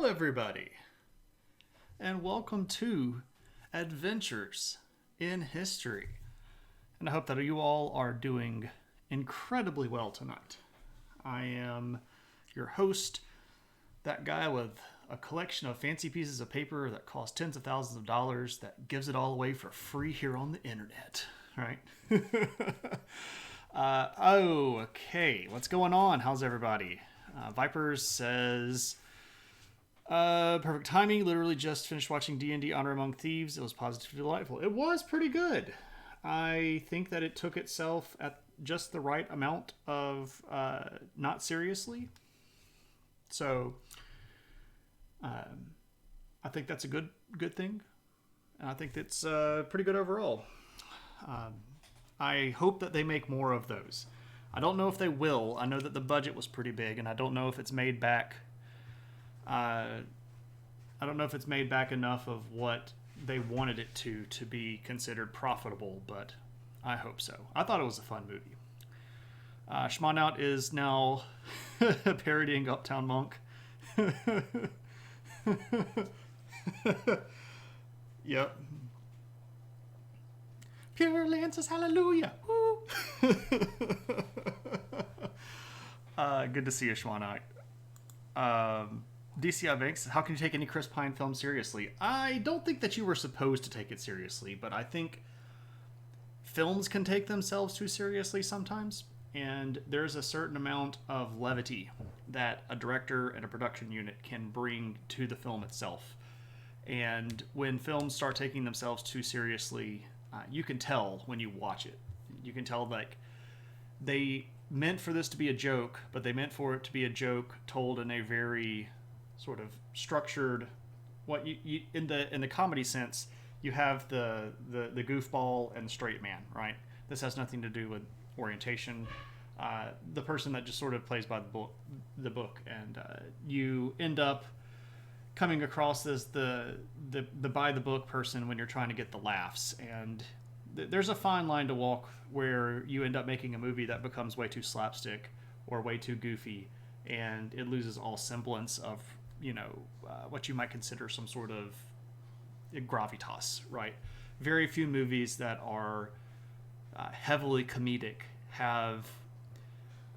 everybody, and welcome to Adventures in History. And I hope that you all are doing incredibly well tonight. I am your host, that guy with a collection of fancy pieces of paper that cost tens of thousands of dollars that gives it all away for free here on the internet, right? Okay, what's going on? How's everybody? Vipers says, perfect timing. Literally just finished watching D&D Honor Among Thieves. It was positively delightful. It was pretty good. I think that it took itself at just the right amount of not seriously. So I think that's a good thing. And I think that's pretty good overall. I hope that they make more of those. I don't know if they will. I know that the budget was pretty big, and I don't know if it's made back. I don't know if it's made back enough of what they wanted it to be considered profitable, but I hope so. I thought it was a fun movie. Schmonout is now parodying Uptown Monk. Yep. Pure Lances, hallelujah! Woo! Good to see you, Schmonout. DCI Banks, how can you take any Chris Pine film seriously? I don't think that you were supposed to take it seriously, but I think films can take themselves too seriously sometimes, and there's a certain amount of levity that a director and a production unit can bring to the film itself. And when films start taking themselves too seriously, you can tell when you watch it. You can tell, like, they meant for this to be a joke, but they meant for it to be a joke told in a very sort of structured, what you in the comedy sense, you have the goofball and the straight man, right? This has nothing to do with orientation. The person that just sort of plays by the book, and you end up coming across as the by the book person when you're trying to get the laughs. And there's a fine line to walk where you end up making a movie that becomes way too slapstick or way too goofy, and it loses all semblance of what you might consider some sort of gravitas, right? Very few movies that are heavily comedic have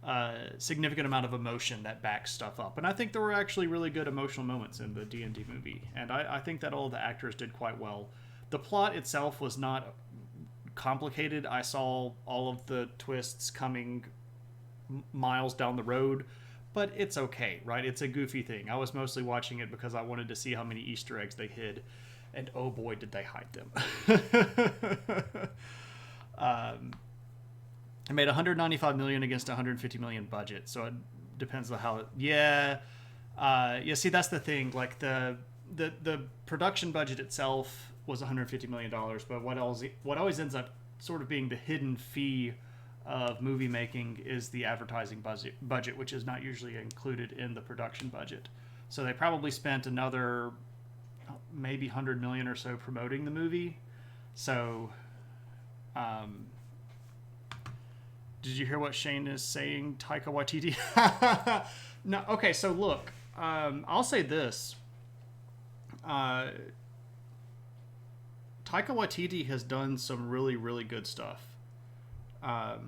a significant amount of emotion that backs stuff up. And I think there were actually really good emotional moments in the D&D movie. And I think that all the actors did quite well. The plot itself was not complicated. I saw all of the twists coming miles down the road, but it's okay, right? It's a goofy thing. I was mostly watching it because I wanted to see how many Easter eggs they hid. And oh boy, did they hide them. It made $195 million against $150 million budget, so it depends on how. See, that's the thing. Like the production budget itself was $150 million, but what always ends up sort of being the hidden fee of movie making is the advertising budget, which is not usually included in the production budget. So they probably spent another maybe $100 million or so promoting the movie. So. Did you hear what Shane is saying, Taika Waititi? No, okay, so look, I'll say this. Taika Waititi has done some really, really good stuff. I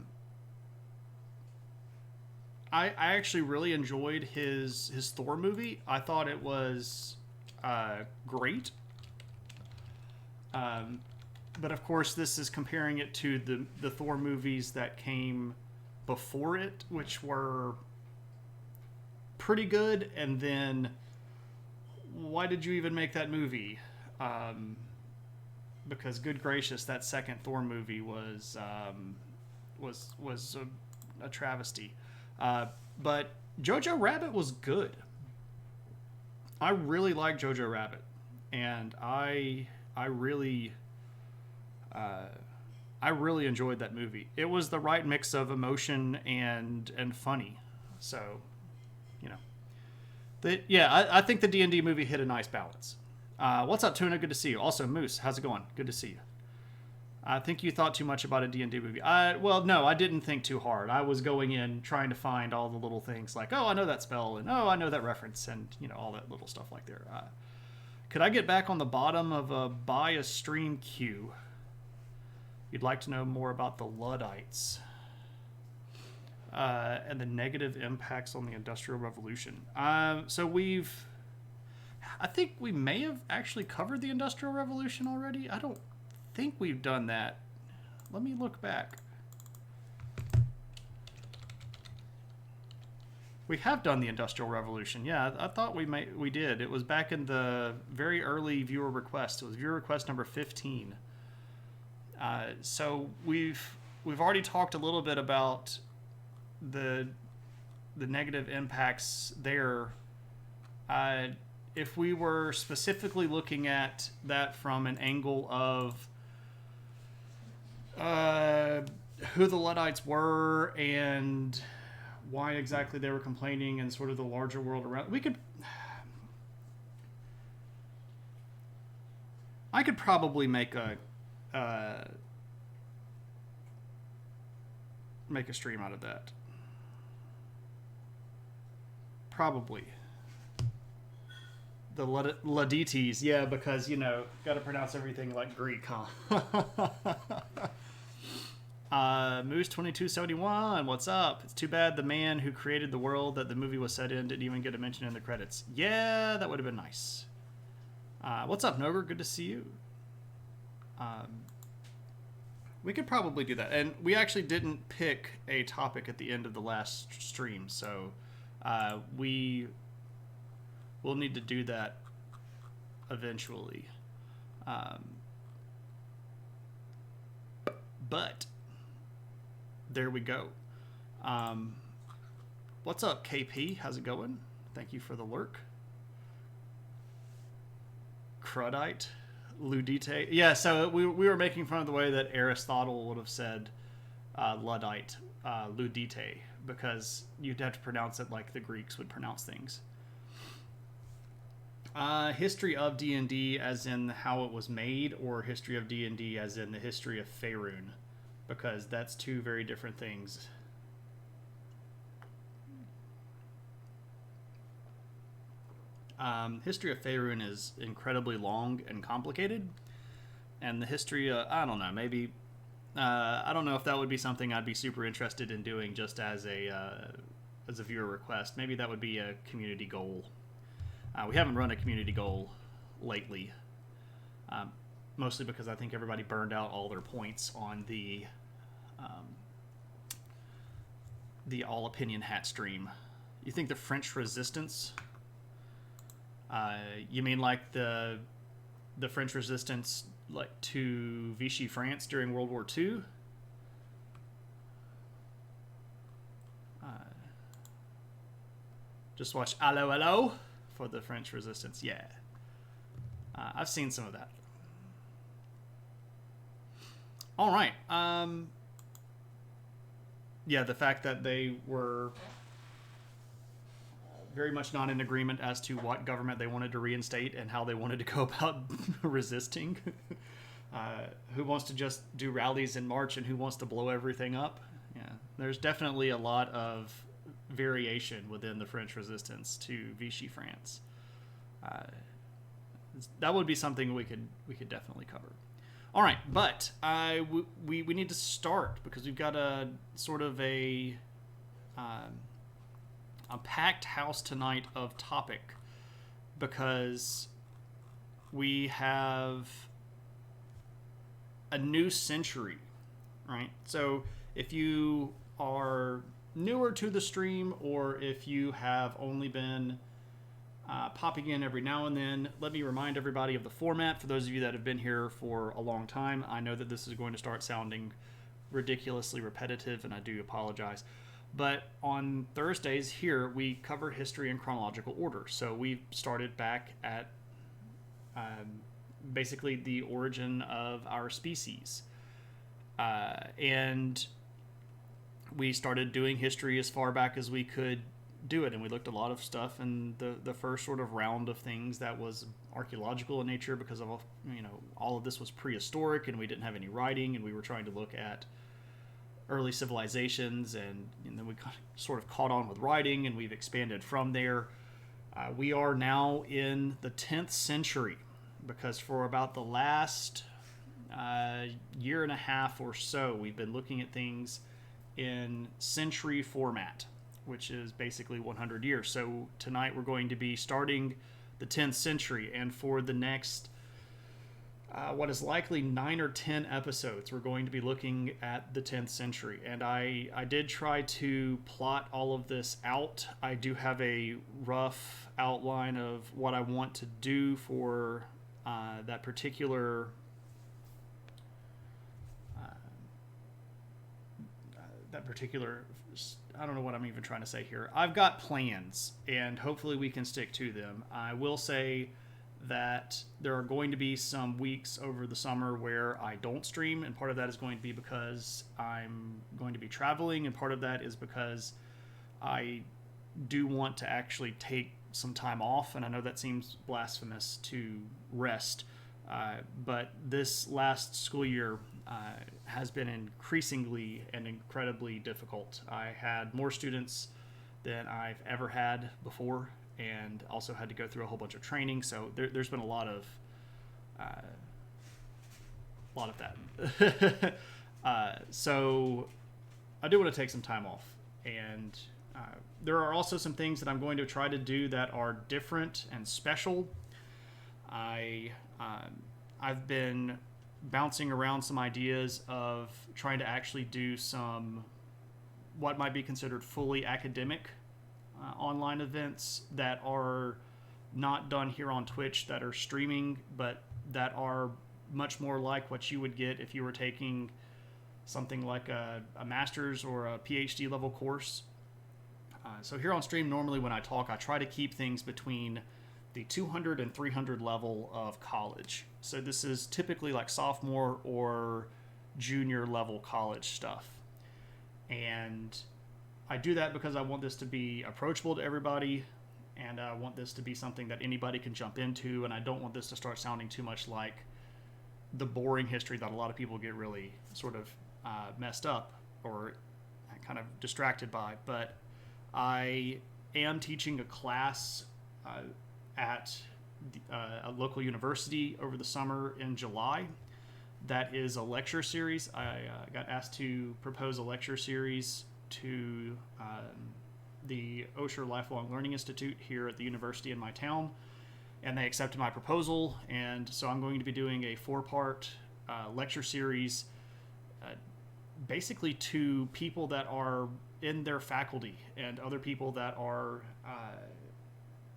actually really enjoyed his Thor movie. I thought it was great. But of course, this is comparing it to the Thor movies that came before it, which were pretty good. And then, why did you even make that movie? Because good gracious, that second Thor movie was a travesty. But Jojo Rabbit was good. I really like Jojo Rabbit, and I really enjoyed that movie. It was the right mix of emotion and funny. So, I think the D&D movie hit a nice balance. What's up, Tuna? Good to see you. Also, Moose, how's it going? Good to see you. I think you thought too much about a D&D movie. Well, no, I didn't think too hard. I was going in trying to find all the little things like, oh, I know that spell, and oh, I know that reference, and all that little stuff like there. Could I get back on the bottom of a buy a stream queue? You'd like to know more about the Luddites and the negative impacts on the Industrial Revolution. I think we may have actually covered the Industrial Revolution already. I don't think we've done that. Let me look back. We have done the Industrial Revolution. Yeah, I thought we did. It was back in the very early viewer request. It was viewer request number 15. So we've already talked a little bit about the negative impacts there. If we were specifically looking at that from an angle of who the Luddites were and why exactly they were complaining and sort of the larger world around, I could probably make a stream out of that. Probably. The Ladites, yeah, because, got to pronounce everything like Greek, huh? Moose 2271, what's up? It's too bad the man who created the world that the movie was set in didn't even get a mention in the credits. Yeah, that would have been nice. What's up, Noger? Good to see you. We could probably do that. And we actually didn't pick a topic at the end of the last stream, so we'll need to do that eventually. But there we go. What's up, KP? How's it going? Thank you for the lurk. Crudite, Ludite. Yeah, so we were making fun of the way that Aristotle would have said Luddite, Ludite, because you'd have to pronounce it like the Greeks would pronounce things. History of D&D as in how it was made, or history of D&D as in the history of Faerun, because that's two very different things. History of Faerun is incredibly long and complicated, and the history of, I don't know, maybe I don't know if that would be something I'd be super interested in doing just as a viewer request. Maybe that would be a community goal. We haven't run a community goal lately, mostly because I think everybody burned out all their points on the All Opinion Hat stream. You think the French Resistance? You mean like the French Resistance, like to Vichy France during World War II? Just watch Allo Allo for the French Resistance. Yeah, I've seen some of that. All right. Yeah, the fact that they were very much not in agreement as to what government they wanted to reinstate and how they wanted to go about resisting. Who wants to just do rallies in March and who wants to blow everything up? Yeah, there's definitely a lot of variation within the French Resistance to Vichy France. That would be something we could definitely cover. All right, but we need to start because we've got a sort of a packed house tonight of topic, because we have a new century, right? So if you are newer to the stream, or if you have only been popping in every now and then, let me remind everybody of the format. For those of you that have been here for a long time, I know that this is going to start sounding ridiculously repetitive, and I do apologize. But on Thursdays here, we cover history in chronological order. So we started back at basically the origin of our species. And we started doing history as far back as we could do it, and we looked at a lot of stuff. And the first sort of round of things that was archaeological in nature, because of all of this was prehistoric, and we didn't have any writing, and we were trying to look at early civilizations, and then we sort of caught on with writing, and we've expanded from there. We are now in the 10th century, because for about the last year and a half or so, we've been looking at things in century format, which is basically 100 years. So tonight we're going to be starting the 10th century, and for the next what is likely 9 or 10 episodes, we're going to be looking at the 10th century. And I did try to plot all of this out. I do have a rough outline of what I want to do for that particular I don't know what I'm even trying to say here. I've got plans, and hopefully we can stick to them. I will say that there are going to be some weeks over the summer where I don't stream, and part of that is going to be because I'm going to be traveling, and part of that is because I do want to actually take some time off, and I know that seems blasphemous to rest, but this last school year has been increasingly and incredibly difficult. I had more students than I've ever had before, and also had to go through a whole bunch of training. So there's been a lot of that. So I do want to take some time off, and there are also some things that I'm going to try to do that are different and special. I've been bouncing around some ideas of trying to actually do some what might be considered fully academic online events that are not done here on Twitch, that are streaming, but that are much more like what you would get if you were taking something like a master's or a PhD level course. So here on stream, normally when I talk, I try to keep things between the 200 and 300 level of college. So this is typically like sophomore or junior level college stuff. And I do that because I want this to be approachable to everybody, and I want this to be something that anybody can jump into, and I don't want this to start sounding too much like the boring history that a lot of people get really sort of messed up or kind of distracted by. But I am teaching a class at a local university over the summer in July. That is a lecture series. I got asked to propose a lecture series to the Osher Lifelong Learning Institute here at the university in my town, and they accepted my proposal. And so I'm going to be doing a 4-part lecture series basically to people that are in their faculty and other people that are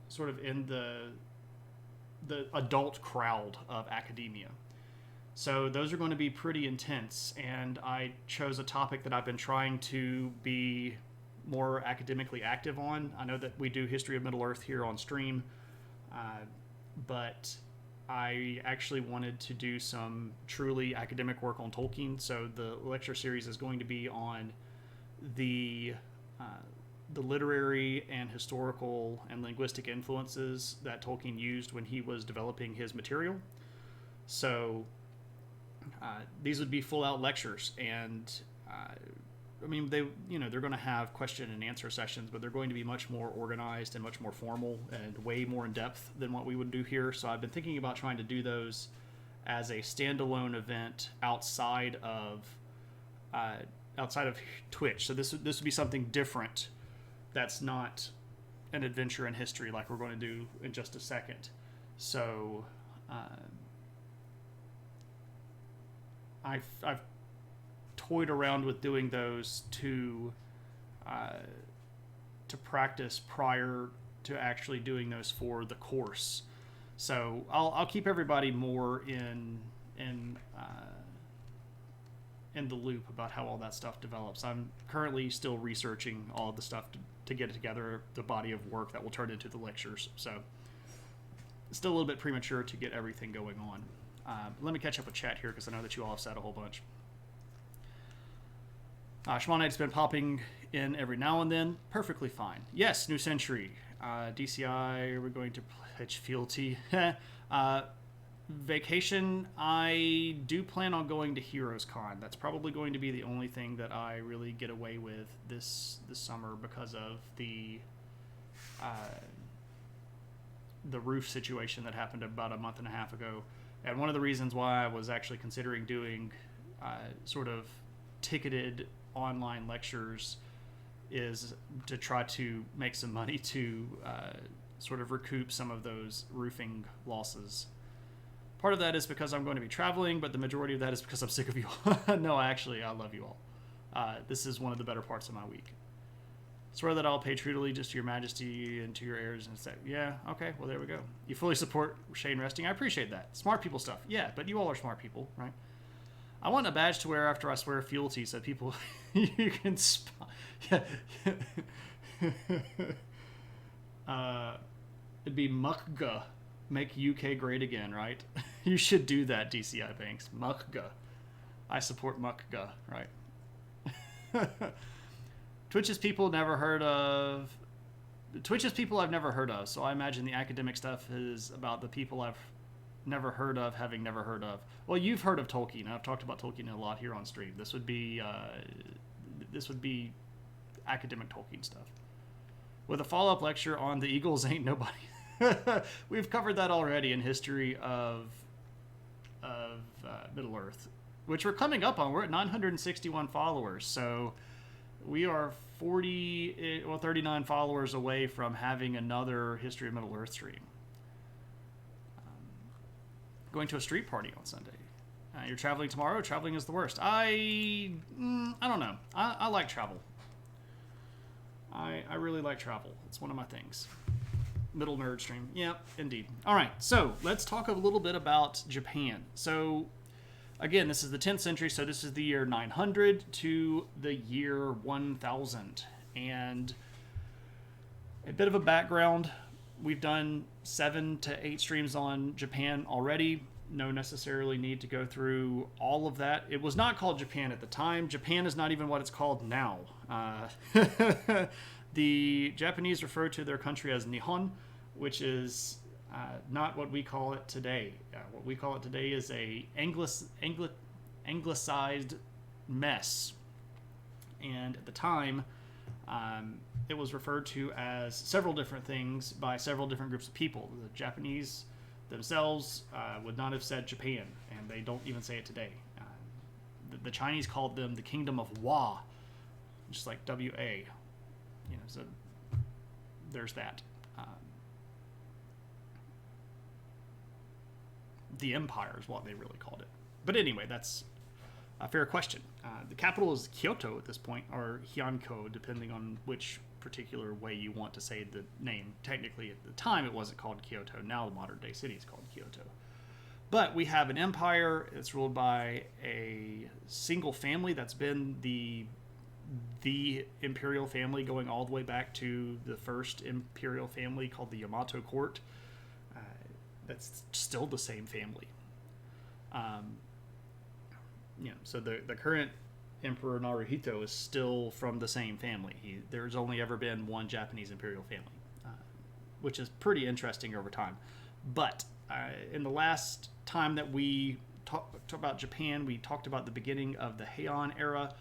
sort of in the adult crowd of academia. So those are going to be pretty intense, and I chose a topic that I've been trying to be more academically active on. I know that we do History of Middle Earth here on stream, but I actually wanted to do some truly academic work on Tolkien. So the lecture series is going to be on the literary and historical and linguistic influences that Tolkien used when he was developing his material. So these would be full-out lectures, and I mean, they're going to have question and answer sessions, but they're going to be much more organized and much more formal and way more in depth than what we would do here. So I've been thinking about trying to do those as a standalone event outside of Twitch. So this would be something different. That's not an adventure in history like we're going to do in just a second. So I've toyed around with doing those to practice prior to actually doing those for the course. So I'll keep everybody more in the loop about how all that stuff develops. I'm currently still researching all of the stuff to get together the body of work that will turn into the lectures. So it's still a little bit premature to get everything going on. Let me catch up with chat here because I know that you all have said a whole bunch. Schmonet's been popping in every now and then. Perfectly fine. Yes, New Century. DCI, we're going to pitch fealty. Vacation, I do plan on going to Heroes Con. That's probably going to be the only thing that I really get away with this summer because of the roof situation that happened about a month and a half ago. And one of the reasons why I was actually considering doing sort of ticketed online lectures is to try to make some money to sort of recoup some of those roofing losses. Part of that is because I'm going to be traveling, but the majority of that is because I'm sick of you all. No, actually, I love you all. This is one of the better parts of my week. Swear that I'll pay truly just to your majesty and to your heirs and say, yeah, okay, well, there we go. You fully support Shane resting. I appreciate that. Smart people stuff. Yeah, but you all are smart people, right? I want a badge to wear after I swear fealty so people you can spot. Yeah. It'd be Mukga. Make UK great again, right? You should do that, DCI Banks. Mukga. I support Mukga, right? Twitch's people never heard of. Twitch's people I've never heard of, so I imagine the academic stuff is about the people I've never heard of having never heard of. Well, you've heard of Tolkien. I've talked about Tolkien a lot here on stream. This would be academic Tolkien stuff. With a follow-up lecture on the Eagles ain't nobody. We've covered that already in history of Middle Earth, which we're coming up on. We're at 961 followers, so we are 39 followers away from having another History of Middle Earth stream. Going to a street party on Sunday. You're traveling tomorrow? Traveling is the worst. I don't know. I like travel. I really like travel. It's one of my things. Middle nerd stream. Yeah, indeed. All right, so let's talk a little bit about Japan. So, again, this is the 10th century, so this is the year 900 to the year 1000. And a bit of a background. We've done 7 to 8 streams on Japan already. No necessarily need to go through all of that. It was not called Japan at the time. Japan is not even what it's called now. The Japanese refer to their country as Nihon, which is not what we call it today. What we call it today is a anglicized mess. And at the time, it was referred to as several different things by several different groups of people. The Japanese themselves would not have said Japan, and they don't even say it today. The Chinese called them the Kingdom of Wa, just like W-A. So there's that. The Empire is what they really called it. But anyway, that's a fair question. The capital is Kyoto at this point, or Heian, depending on which particular way you want to say the name. Technically, at the time, it wasn't called Kyoto. Now, the modern-day city is called Kyoto. But we have an empire. It's ruled by a single family that's been the imperial family going all the way back to the first imperial family called the Yamato court. That's still the same family. So the current Emperor Naruhito is still from the same family. There's only ever been one Japanese imperial family, which is pretty interesting over time. But in the last time that we talked about Japan, we talked about the beginning of the Heian era,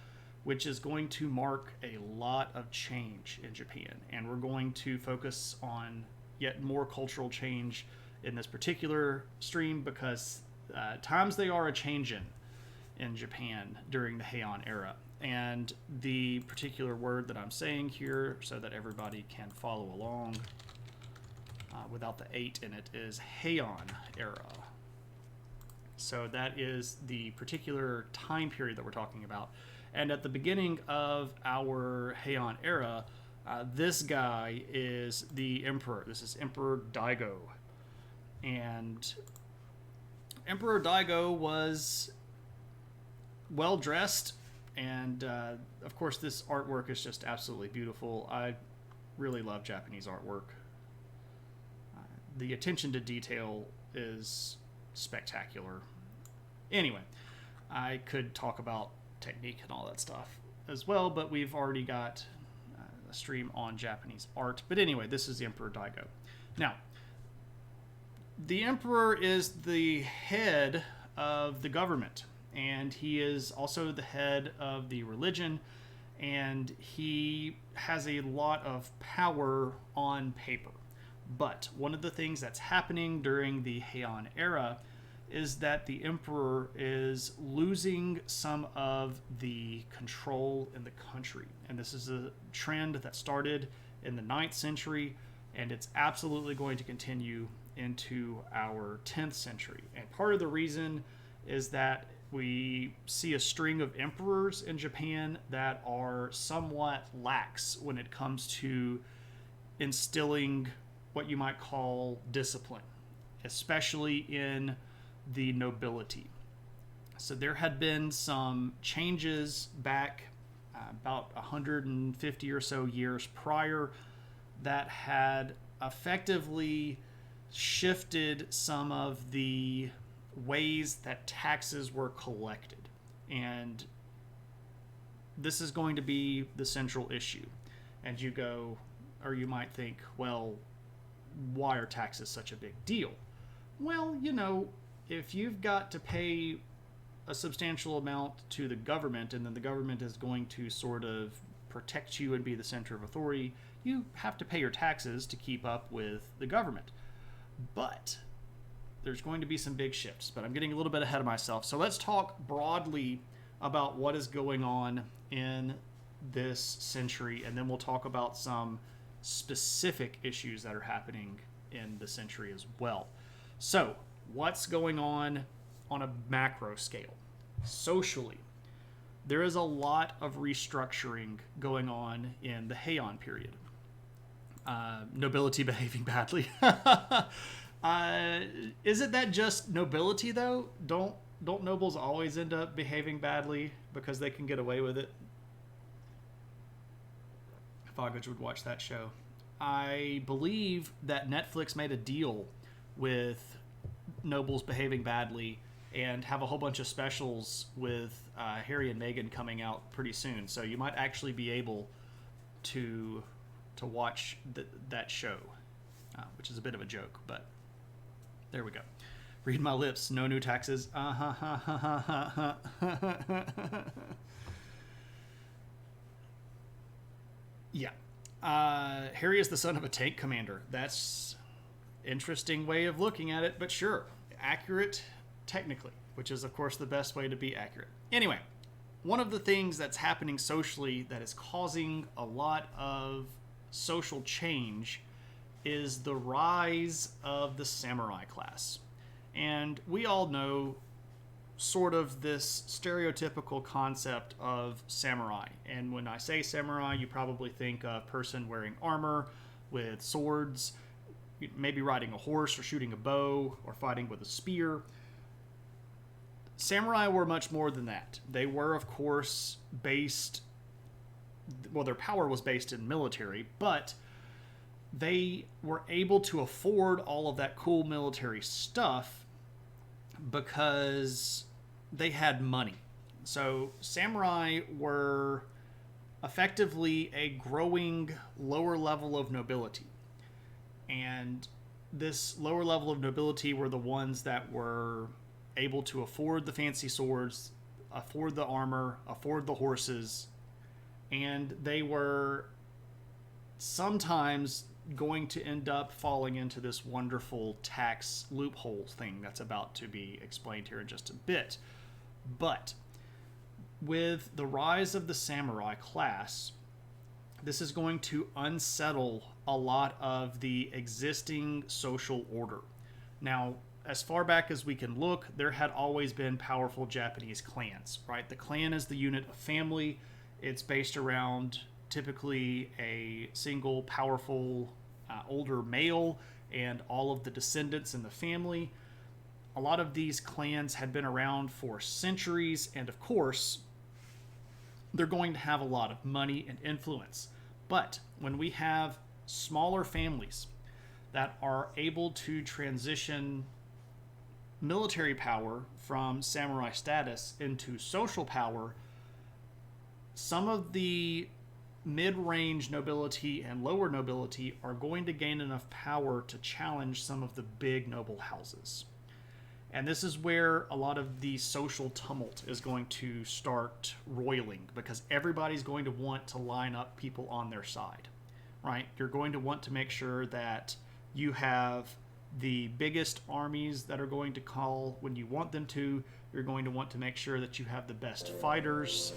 which is going to mark a lot of change in Japan. And we're going to focus on yet more cultural change in this particular stream because times they are a-changin' in Japan during the Heian era. And the particular word that I'm saying here so that everybody can follow along without the 8 in it is Heian era. So that is the particular time period that we're talking about. And at the beginning of our Heian era, this guy is the emperor. This is Emperor Daigo. And Emperor Daigo was well-dressed, and of course this artwork is just absolutely beautiful. I really love Japanese artwork. The attention to detail is spectacular. Anyway, I could talk about technique and all that stuff as well, but we've already got a stream on Japanese art. But anyway, this is the Emperor Daigo. Now, the Emperor is the head of the government, and he is also the head of the religion, and he has a lot of power on paper. But one of the things that's happening during the Heian era is that the emperor is losing some of the control in the country. And this is a trend that started in the 9th century, and it's absolutely going to continue into our 10th century. And part of the reason is that we see a string of emperors in Japan that are somewhat lax when it comes to instilling what you might call discipline, especially in the nobility. So there had been some changes back about 150 or so years prior that had effectively shifted some of the ways that taxes were collected. And this is going to be the central issue. And you go, or you might think, well, why are taxes such a big deal? Well, if you've got to pay a substantial amount to the government, and then the government is going to sort of protect you and be the center of authority, you have to pay your taxes to keep up with the government. But there's going to be some big shifts, but I'm getting a little bit ahead of myself. So let's talk broadly about what is going on in this century, and then we'll talk about some specific issues that are happening in the century as well. So, what's going on a macro scale? Socially, there is a lot of restructuring going on in the Heian period. Nobility behaving badly. Isn't that just nobility, though? Don't nobles always end up behaving badly because they can get away with it? Foggage would watch that show. I believe that Netflix made a deal with nobles behaving badly and have a whole bunch of specials with Harry and Meghan coming out pretty soon. So you might actually be able to watch that show, which is a bit of a joke, but there we go. Read my lips. No new taxes. Yeah. Harry is the son of a tank commander. That's interesting way of looking at it, but sure. Accurate technically, which is, of course, the best way to be accurate. Anyway, one of the things that's happening socially that is causing a lot of social change is the rise of the samurai class. And we all know sort of this stereotypical concept of samurai. And when I say samurai, you probably think of a person wearing armor with swords, maybe riding a horse or shooting a bow or fighting with a spear. Samurai were much more than that. They were, of course, their power was based in military, but they were able to afford all of that cool military stuff because they had money. So samurai were effectively a growing lower level of nobility. And this lower level of nobility were the ones that were able to afford the fancy swords, afford the armor, afford the horses, and they were sometimes going to end up falling into this wonderful tax loophole thing that's about to be explained here in just a bit. But with the rise of the samurai class, this is going to unsettle a lot of the existing social order. Now, as far back as we can look, there had always been powerful Japanese clans, right? The clan is the unit of family. It's based around typically a single powerful older male and all of the descendants in the family. A lot of these clans had been around for centuries, and of course, they're going to have a lot of money and influence. But when we have smaller families that are able to transition military power from samurai status into social power, some of the mid-range nobility and lower nobility are going to gain enough power to challenge some of the big noble houses. And this is where a lot of the social tumult is going to start roiling, because everybody's going to want to line up people on their side, right? You're going to want to make sure that you have the biggest armies that are going to call when you want them to. You're going to want to make sure that you have the best fighters.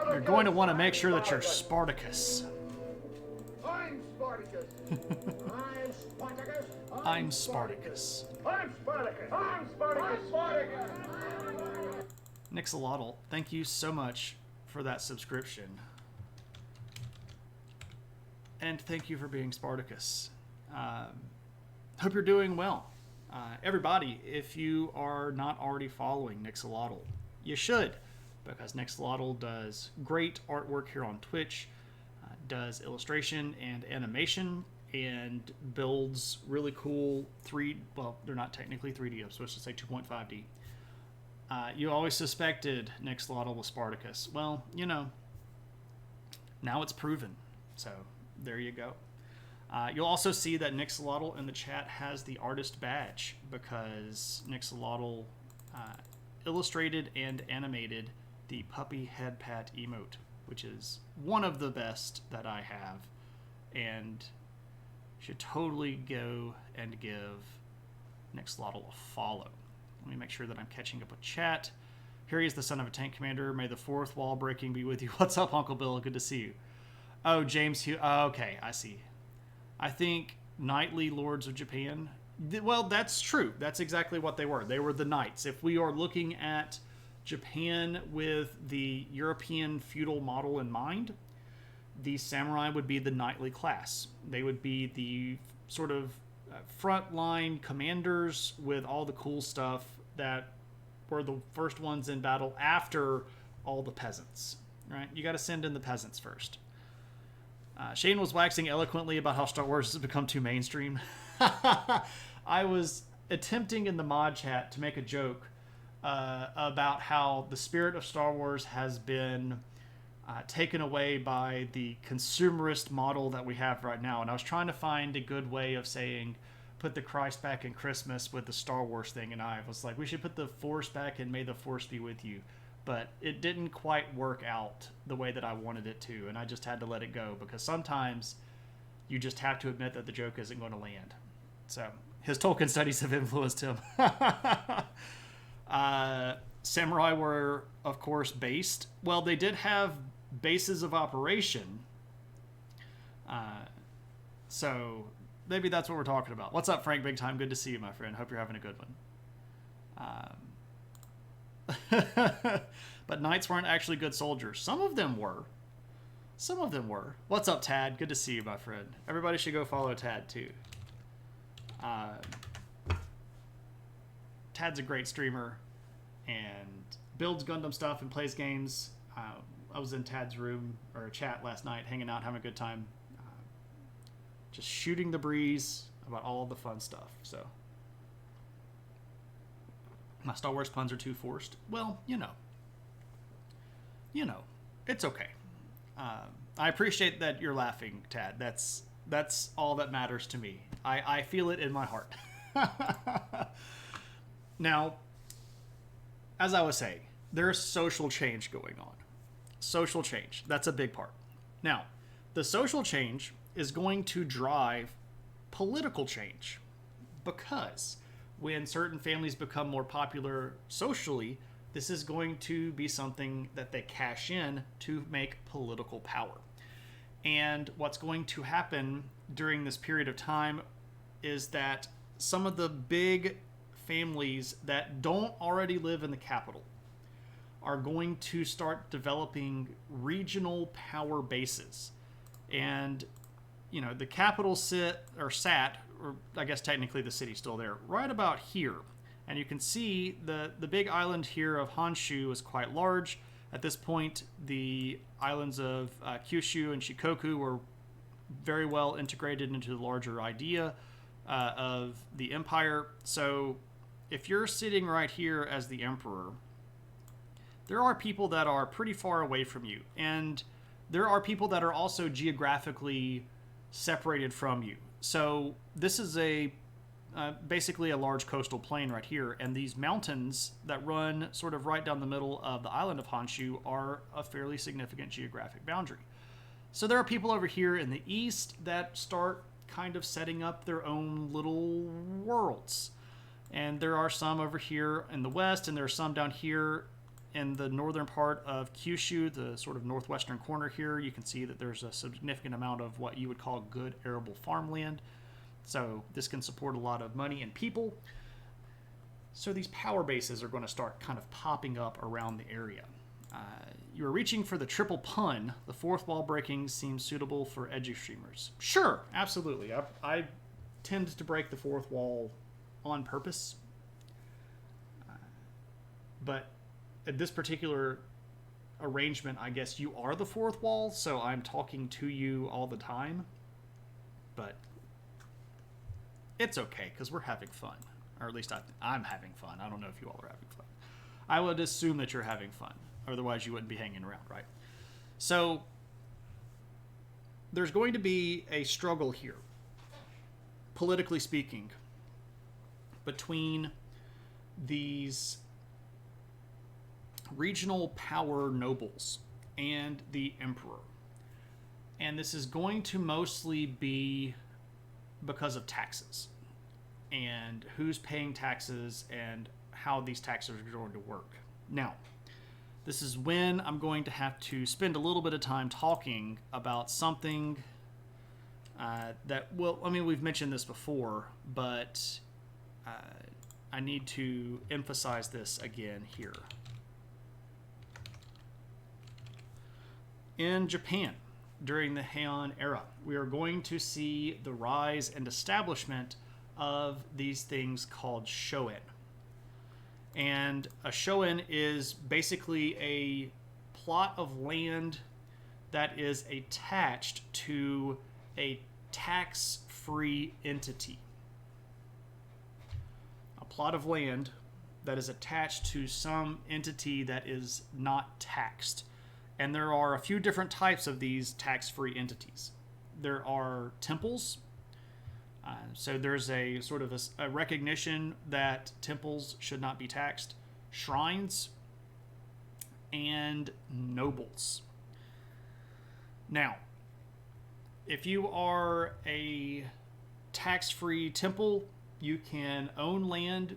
You're going to want to make sure that you're Spartacus. I'm Spartacus. I'm Spartacus. I'm Spartacus. I'm Spartacus. I'm Spartacus. Spartacus. Nixolotl, thank you so much for that subscription. And thank you for being Spartacus. Hope you're doing well. Everybody, if you are not already following Nixolotl, you should, because Nixolotl does great artwork here on Twitch, does illustration and animation, and builds really cool well, they're not technically 3D, I'm supposed to say 2.5D. You always suspected Nixolotl was Spartacus. Well, you know, now it's proven. So there you go. You'll also see that Nixolotl in the chat has the artist badge, because Nixolotl illustrated and animated the puppy head pat emote, which is one of the best that I have, and should totally go and give Nixolotl a follow. Let me make sure that I'm catching up with chat. Here he is, the son of a tank commander. May the fourth wall breaking be with you. What's up, Uncle Bill? Good to see you. Oh, James Hugh. Oh, okay, I see. I think knightly lords of Japan. Well, that's true. That's exactly what they were. They were the knights. If we are looking at Japan with the European feudal model in mind, the samurai would be the knightly class. They would be the sort of frontline commanders with all the cool stuff that were the first ones in battle after all the peasants, right? You got to send in the peasants first. Shane was waxing eloquently about how Star Wars has become too mainstream. I was attempting in the mod chat to make a joke about how the spirit of Star Wars has been taken away by the consumerist model that we have right now. And I was trying to find a good way of saying, put the Christ back in Christmas with the Star Wars thing. And I was like, we should put the Force back in May the Force be with you. But it didn't quite work out the way that I wanted it to, and I just had to let it go, because sometimes you just have to admit that the joke isn't going to land. So his Tolkien studies have influenced him. Samurai were, of course, based. Well, they did have bases of operation. So maybe that's what we're talking about. What's up, Frank Big Time? Good to see you, my friend. Hope you're having a good one. But knights weren't actually good soldiers. Some of them were. Some of them were. What's up, Tad? Good to see you, my friend. Everybody should go follow Tad, too. Tad's a great streamer and builds Gundam stuff and plays games. I was in Tad's room, or chat last night, hanging out, having a good time. Just shooting the breeze about all the fun stuff, so... My Star Wars puns are too forced. Well, you know, it's okay. I appreciate that you're laughing, Tad. That's all that matters to me. I feel it in my heart. Now, as I was saying, there's social change going on. Social change. That's a big part. Now, the social change is going to drive political change, because when certain families become more popular socially, this is going to be something that they cash in to make political power. And what's going to happen during this period of time is that some of the big families that don't already live in the capital are going to start developing regional power bases. And, you know, the capital sat, or I guess technically the city's still there, right about here. And you can see the big island here of Honshu is quite large. At this point, the islands of Kyushu and Shikoku were very well integrated into the larger idea of the empire. So if you're sitting right here as the emperor, there are people that are pretty far away from you, and there are people that are also geographically separated from you. So this is basically a large coastal plain right here, and these mountains that run sort of right down the middle of the island of Honshu are a fairly significant geographic boundary. So there are people over here in the east that start kind of setting up their own little worlds. And there are some over here in the west, and there are some down here in the northern part of Kyushu, the sort of northwestern corner here. You can see that there's a significant amount of what you would call good arable farmland. So this can support a lot of money and people. So these power bases are going to start kind of popping up around the area. You are reaching for the triple pun. The fourth wall breaking seems suitable for edgy streamers. Sure, absolutely. I tend to break the fourth wall on purpose. But at this particular arrangement, I guess you are the fourth wall, so I'm talking to you all the time. But it's okay, because we're having fun. Or at least I'm having fun. I don't know if you all are having fun. I would assume that you're having fun. Otherwise, you wouldn't be hanging around, right? So there's going to be a struggle here, politically speaking, between these regional power nobles and the emperor. And this is going to mostly be because of taxes and who's paying taxes and how these taxes are going to work. Now, this is when I'm going to have to spend a little bit of time talking about something we've mentioned this before, but I need to emphasize this again here. In Japan, during the Heian era, we are going to see the rise and establishment of these things called shoen. And a shoen is basically a plot of land that is attached to a tax-free entity. A plot of land that is attached to some entity that is not taxed. And there are a few different types of these tax-free entities. There are temples. So there's a sort of a recognition that temples should not be taxed. Shrines and nobles. Now, if you are a tax-free temple, you can own land,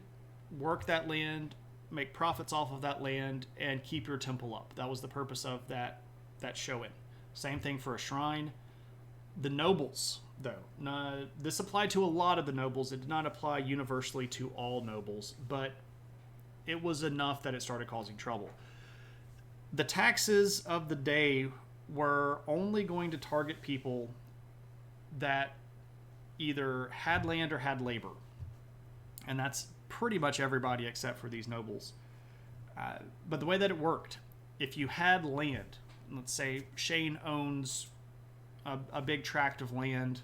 work that land, make profits off of that land, and keep your temple up. That was the purpose of that shoen. Same thing for a shrine. The nobles, though, this applied to a lot of the nobles. It did not apply universally to all nobles, but it was enough that it started causing trouble. The taxes of the day were only going to target people that either had land or had labor. And that's pretty much everybody except for these nobles. But the way that it worked, if you had land, let's say Shane owns a big tract of land,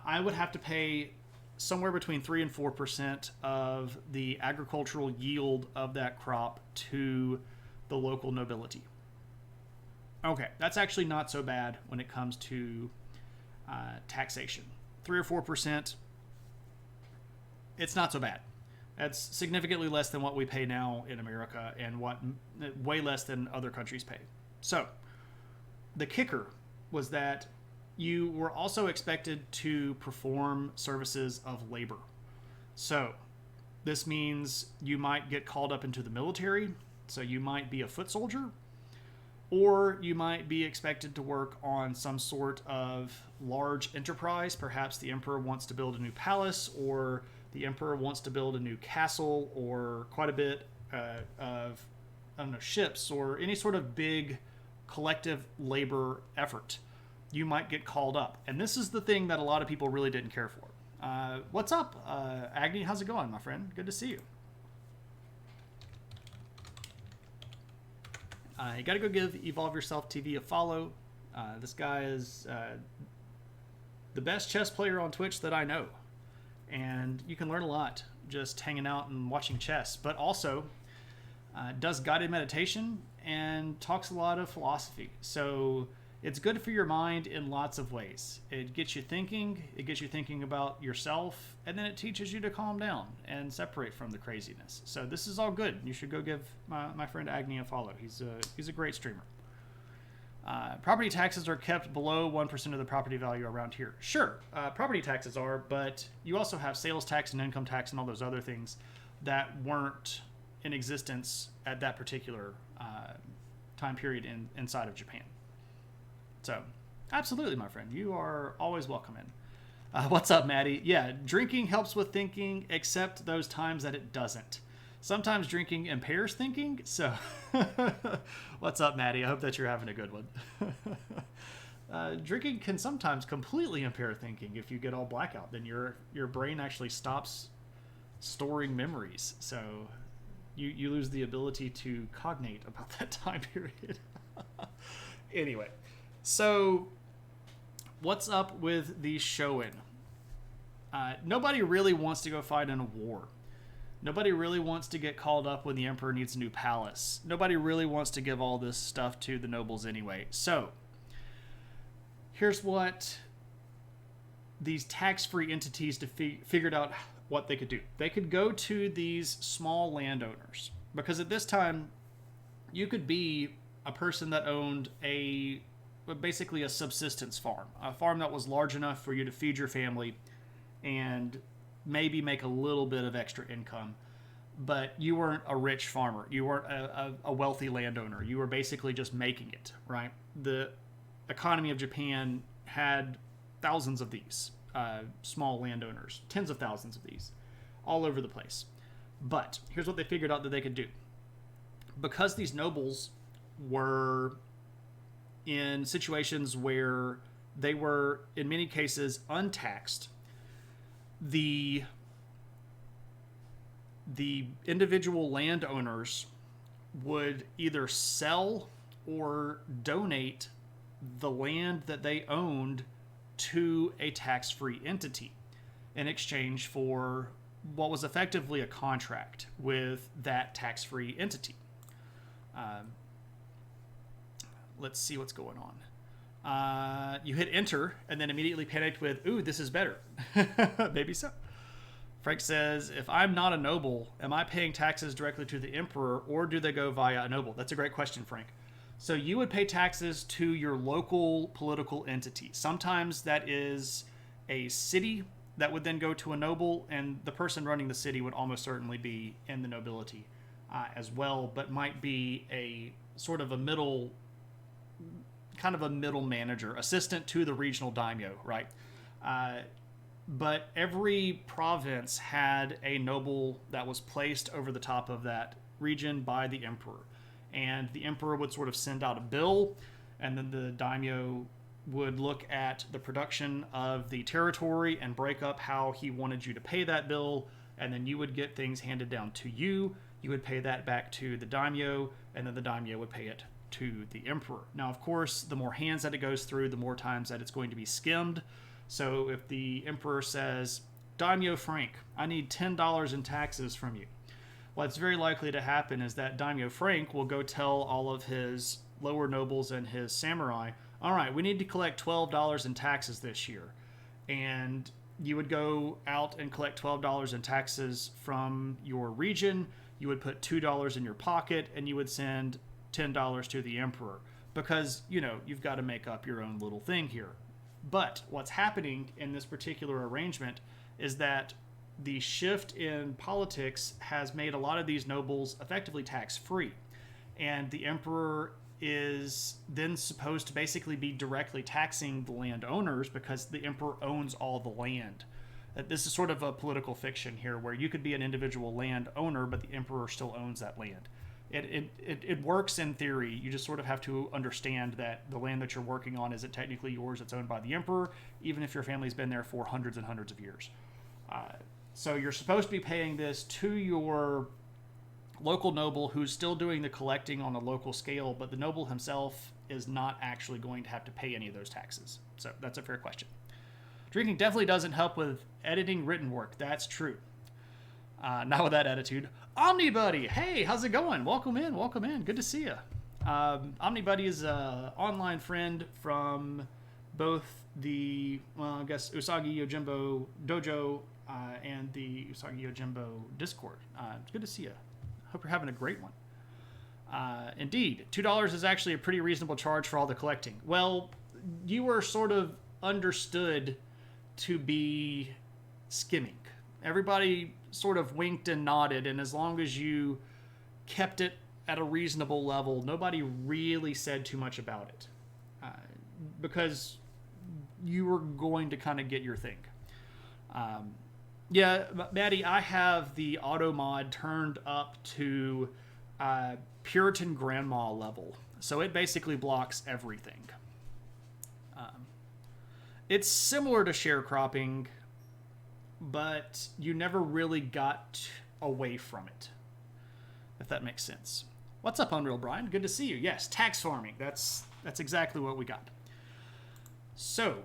I would have to pay somewhere between 3 and 4% of the agricultural yield of that crop to the local nobility. Okay, that's actually not so bad when it comes to taxation. 3 or 4%, it's not so bad. That's significantly less than what we pay now in America, and way less than other countries pay. So, the kicker was that you were also expected to perform services of labor. So, this means you might get called up into the military, so you might be a foot soldier, or you might be expected to work on some sort of large enterprise. Perhaps the emperor wants to build a new palace, or the emperor wants to build a new castle, or quite a bit of, ships, or any sort of big collective labor effort. You might get called up. And this is the thing that a lot of people really didn't care for. What's up, Agni? How's it going, my friend? Good to see you. You got to go give Evolve Yourself TV a follow. This guy is the best chess player on Twitch that I know. And you can learn a lot just hanging out and watching chess. But also, does guided meditation, and talks a lot of philosophy. So it's good for your mind in lots of ways. It gets you thinking. It gets you thinking about yourself, and then it teaches you to calm down and separate from the craziness. So this is all good. You should go give my friend Agni a follow. He's a great streamer. Property taxes are kept below 1% of the property value around here. Sure, property taxes are, but you also have sales tax and income tax and all those other things that weren't in existence at that particular time period inside of Japan. So, absolutely, my friend. You are always welcome in. What's up, Maddie? Yeah, drinking helps with thinking, except those times that it doesn't. Sometimes drinking impairs thinking, so what's up, Maddie? I hope that you're having a good one. Drinking can sometimes completely impair thinking. If you get all blackout, then your brain actually stops storing memories, so you lose the ability to cognate about that time period. Anyway, so what's up with the Shoin? Nobody really wants to go fight in a war. Nobody really wants to get called up when the emperor needs a new palace. Nobody really wants to give all this stuff to the nobles anyway. So, here's what these tax-free entities figured out what they could do. They could go to these small landowners. Because at this time, you could be a person that owned basically a subsistence farm. A farm that was large enough for you to feed your family and maybe make a little bit of extra income, but you weren't a rich farmer. You weren't a wealthy landowner. You were basically just making it, right? The economy of Japan had thousands of these small landowners, tens of thousands of these, all over the place. But here's what they figured out that they could do. Because these nobles were in situations where they were, in many cases, untaxed, the individual landowners would either sell or donate the land that they owned to a tax-free entity in exchange for what was effectively a contract with that tax-free entity. Let's see what's going on. You hit enter and then immediately panicked with, ooh, this is better. Maybe so. Frank says, if I'm not a noble, am I paying taxes directly to the emperor, or do they go via a noble? That's a great question, Frank. So you would pay taxes to your local political entity. Sometimes that is a city that would then go to a noble, and the person running the city would almost certainly be in the nobility as well, but might be a sort of a middle manager, assistant to the regional daimyo, right? But every province had a noble that was placed over the top of that region by the emperor. And the emperor would sort of send out a bill, and then the daimyo would look at the production of the territory and break up how he wanted you to pay that bill, and then you would get things handed down to you. You would pay that back to the daimyo, and then the daimyo would pay it to the emperor. Now, of course, the more hands that it goes through, the more times that it's going to be skimmed. So if the emperor says, Daimyo Frank, I need $10 in taxes from you, what's very likely to happen is that Daimyo Frank will go tell all of his lower nobles and his samurai, all right, we need to collect $12 in taxes this year. And you would go out and collect $12 in taxes from your region. You would put $2 in your pocket, and you would send $10 to the emperor, because, you know, you've got to make up your own little thing here. But what's happening in this particular arrangement is that the shift in politics has made a lot of these nobles effectively tax-free. And the emperor is then supposed to basically be directly taxing the landowners because the emperor owns all the land. This is sort of a political fiction here where you could be an individual landowner, but the emperor still owns that land. It works in theory. You just sort of have to understand that the land that you're working on isn't technically yours. It's owned by the emperor, even if your family's been there for hundreds and hundreds of years. So you're supposed to be paying this to your local noble who's still doing the collecting on a local scale, but the noble himself is not actually going to have to pay any of those taxes. So that's a fair question. Drinking definitely doesn't help with editing written work. That's true. Not with that attitude. Omnibuddy, hey, how's it going? Welcome in, welcome in. Good to see you. Omnibuddy is an online friend from both the, well, I guess Usagi Yojimbo Dojo and the Usagi Yojimbo Discord. It's good to see you. Hope you're having a great one. Indeed, $2 is actually a pretty reasonable charge for all the collecting. Well, you were sort of understood to be skimming. Everybody sort of winked and nodded, and as long as you kept it at a reasonable level, nobody really said too much about it. Because you were going to kind of get your thing. Yeah, Maddie, I have the auto mod turned up to Puritan Grandma level. So it basically blocks everything. It's similar to sharecropping, but you never really got away from it, if that makes sense. What's up, Unreal Brian? Good to see you. Yes, tax farming. That's exactly what we got. So,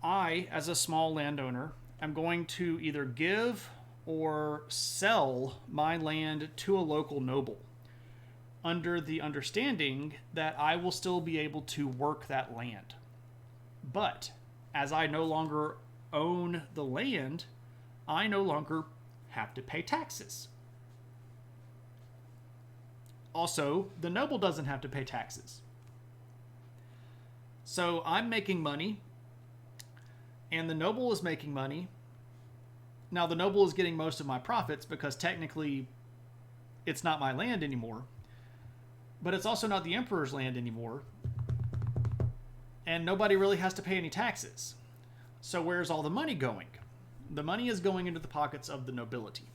I, as a small landowner, am going to either give or sell my land to a local noble, under the understanding that I will still be able to work that land. But, as I no longer own the land, I no longer have to pay taxes. Also, the noble doesn't have to pay taxes. So I'm making money, and the noble is making money. Now, the noble is getting most of my profits because technically it's not my land anymore, but it's also not the emperor's land anymore, and nobody really has to pay any taxes. So where's all the money going? The money is going into the pockets of the nobility.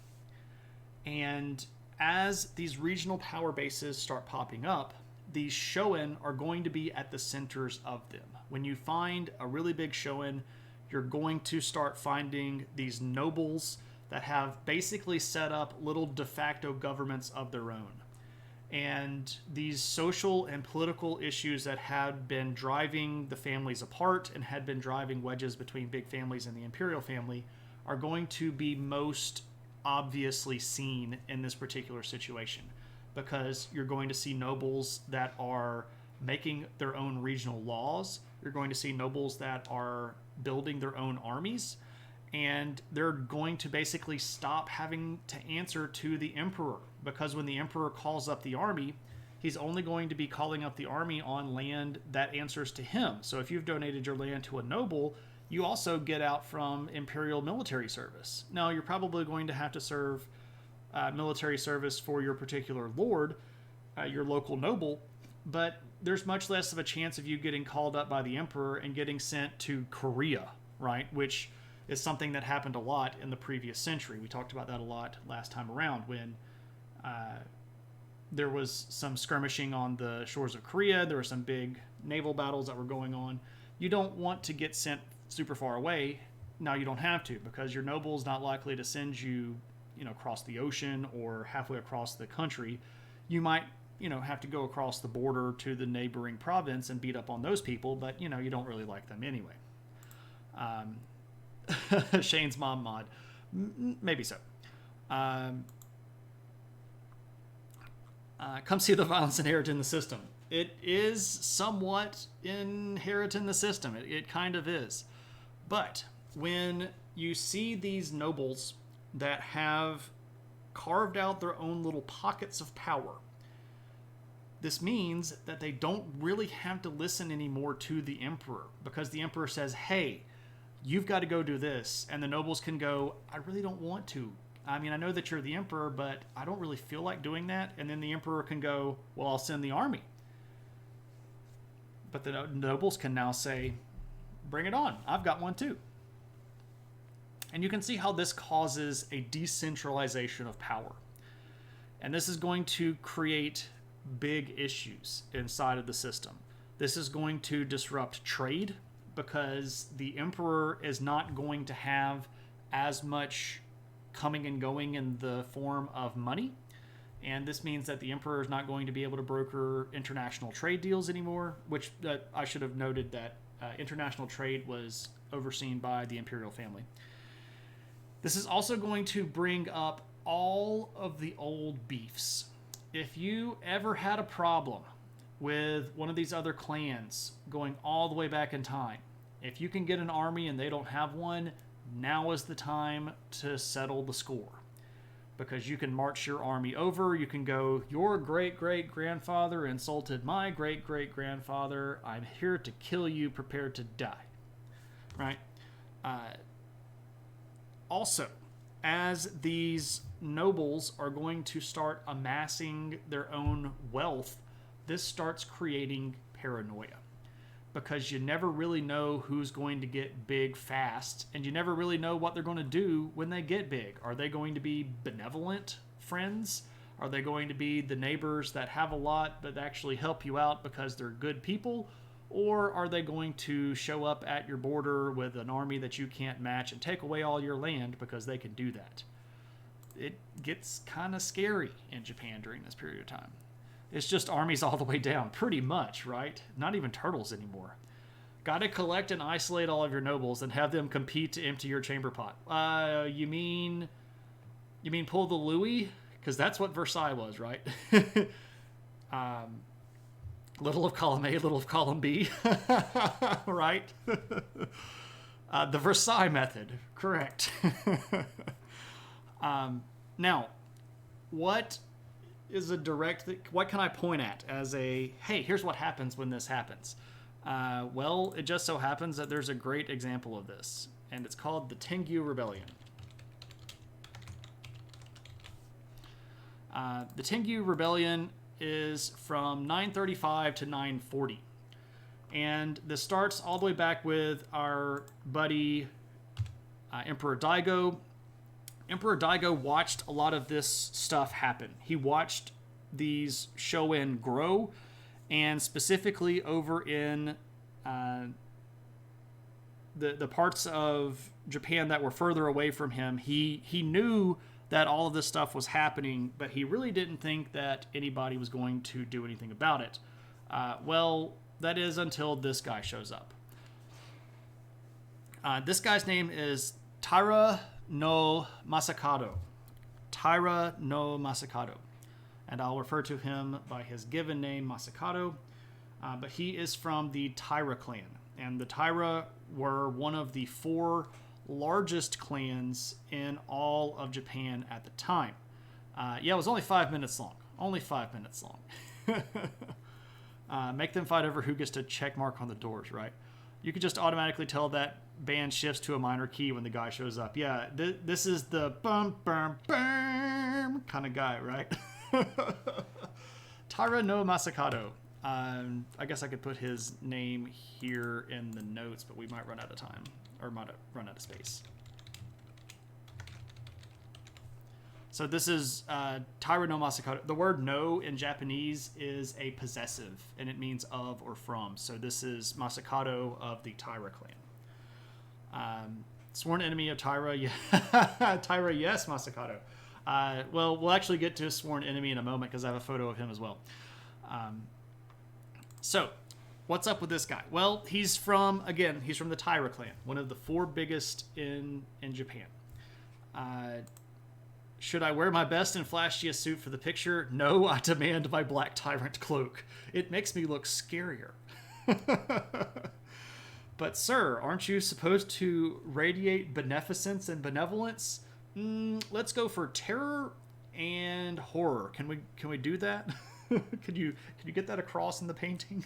And as these regional power bases start popping up, these shoin are going to be at the centers of them. When you find a really big shoin, you're going to start finding these nobles that have basically set up little de facto governments of their own. And these social and political issues that had been driving the families apart and had been driving wedges between big families and the imperial family are going to be most obviously seen in this particular situation, because you're going to see nobles that are making their own regional laws. You're going to see nobles that are building their own armies, and they're going to basically stop having to answer to the emperor, because when the emperor calls up the army, he's only going to be calling up the army on land that answers to him. So if you've donated your land to a noble, you also get out from imperial military service. Now, you're probably going to have to serve military service for your particular lord, your local noble, but there's much less of a chance of you getting called up by the emperor and getting sent to Korea, right? Which is something that happened a lot in the previous century. We talked about that a lot last time around when there was some skirmishing on the shores of Korea. There were some big naval battles that were going on. You don't want to get sent super far away. Now you don't have to, because your noble is not likely to send you, across the ocean or halfway across the country. You might, have to go across the border to the neighboring province and beat up on those people, but, you don't really like them anyway. Shane's mom mod. Maybe so. Come see the violence inherent in the system. It is somewhat inherent in the system. It kind of is. But when you see these nobles that have carved out their own little pockets of power, this means that they don't really have to listen anymore to the emperor, because the emperor says, hey, you've got to go do this. And the nobles can go, I really don't want to. I mean, I know that you're the emperor, but I don't really feel like doing that. And then the emperor can go, well, I'll send the army. But the nobles can now say, bring it on. I've got one too. And you can see how this causes a decentralization of power. And this is going to create big issues inside of the system. This is going to disrupt trade, because the emperor is not going to have as much coming and going in the form of money. And this means that the emperor is not going to be able to broker international trade deals anymore, which I should have noted that international trade was overseen by the imperial family. This is also going to bring up all of the old beefs. If you ever had a problem with one of these other clans going all the way back in time, if you can get an army and they don't have one, now is the time to settle the score. Because you can march your army over, you can go, your great-great-grandfather insulted my great-great-grandfather, I'm here to kill you, prepare to die. Right? Also, as these nobles are going to start amassing their own wealth, this starts creating paranoia. Because you never really know who's going to get big fast, and you never really know what they're going to do when they get big. Are they going to be benevolent friends? Are they going to be the neighbors that have a lot but actually help you out because they're good people? Or are they going to show up at your border with an army that you can't match and take away all your land because they can do that? It gets kind of scary in Japan during this period of time. It's just armies all the way down, pretty much, right? Not even turtles anymore. Gotta collect and isolate all of your nobles and have them compete to empty your chamber pot. You mean pull the Louis? Because that's what Versailles was, right? Little of column A, little of column B, right? The Versailles method, correct. Now, what is a direct, what can I point at as a, hey, here's what happens when this happens? Well, it just so happens that there's a great example of this, and it's called the Tengu Rebellion. The Tengu Rebellion is from 935 to 940. And this starts all the way back with our buddy Emperor Daigo. Emperor Daigo watched a lot of this stuff happen. He watched these shonen grow, and specifically over in the parts of Japan that were further away from him, he knew that all of this stuff was happening, but he really didn't think that anybody was going to do anything about it. Well, that is until this guy shows up. This guy's name is Taira no Masakado. Taira no Masakado. And I'll refer to him by his given name, Masakado. But he is from the Taira clan. And the Taira were one of the 4 largest clans in all of Japan at the time. Yeah, it was only 5 minutes long. Only 5 minutes long. Make them fight over who gets to check mark on the doors, right? You could just automatically tell that band shifts to a minor key when the guy shows up. Yeah, this is the bum, bum, bum kind of guy, right? Taira no Masakado. I guess I could put his name here in the notes, but we might run out of time, or might run out of space. So this is Taira no Masakado. The word no in Japanese is a possessive, and it means of or from. So this is Masakado of the Taira clan. Sworn enemy of Taira. Yeah. Taira, yes, Masakado. Well, we'll actually get to a sworn enemy in a moment because I have a photo of him as well. So, what's up with this guy? Well, he's from the Taira clan, one of the 4 biggest in Japan. Should I wear my best and flashiest suit for the picture? No, I demand my black tyrant cloak. It makes me look scarier. But sir, aren't you supposed to radiate beneficence and benevolence? Let's go for terror and horror. Can we do that? Could you get that across in the painting?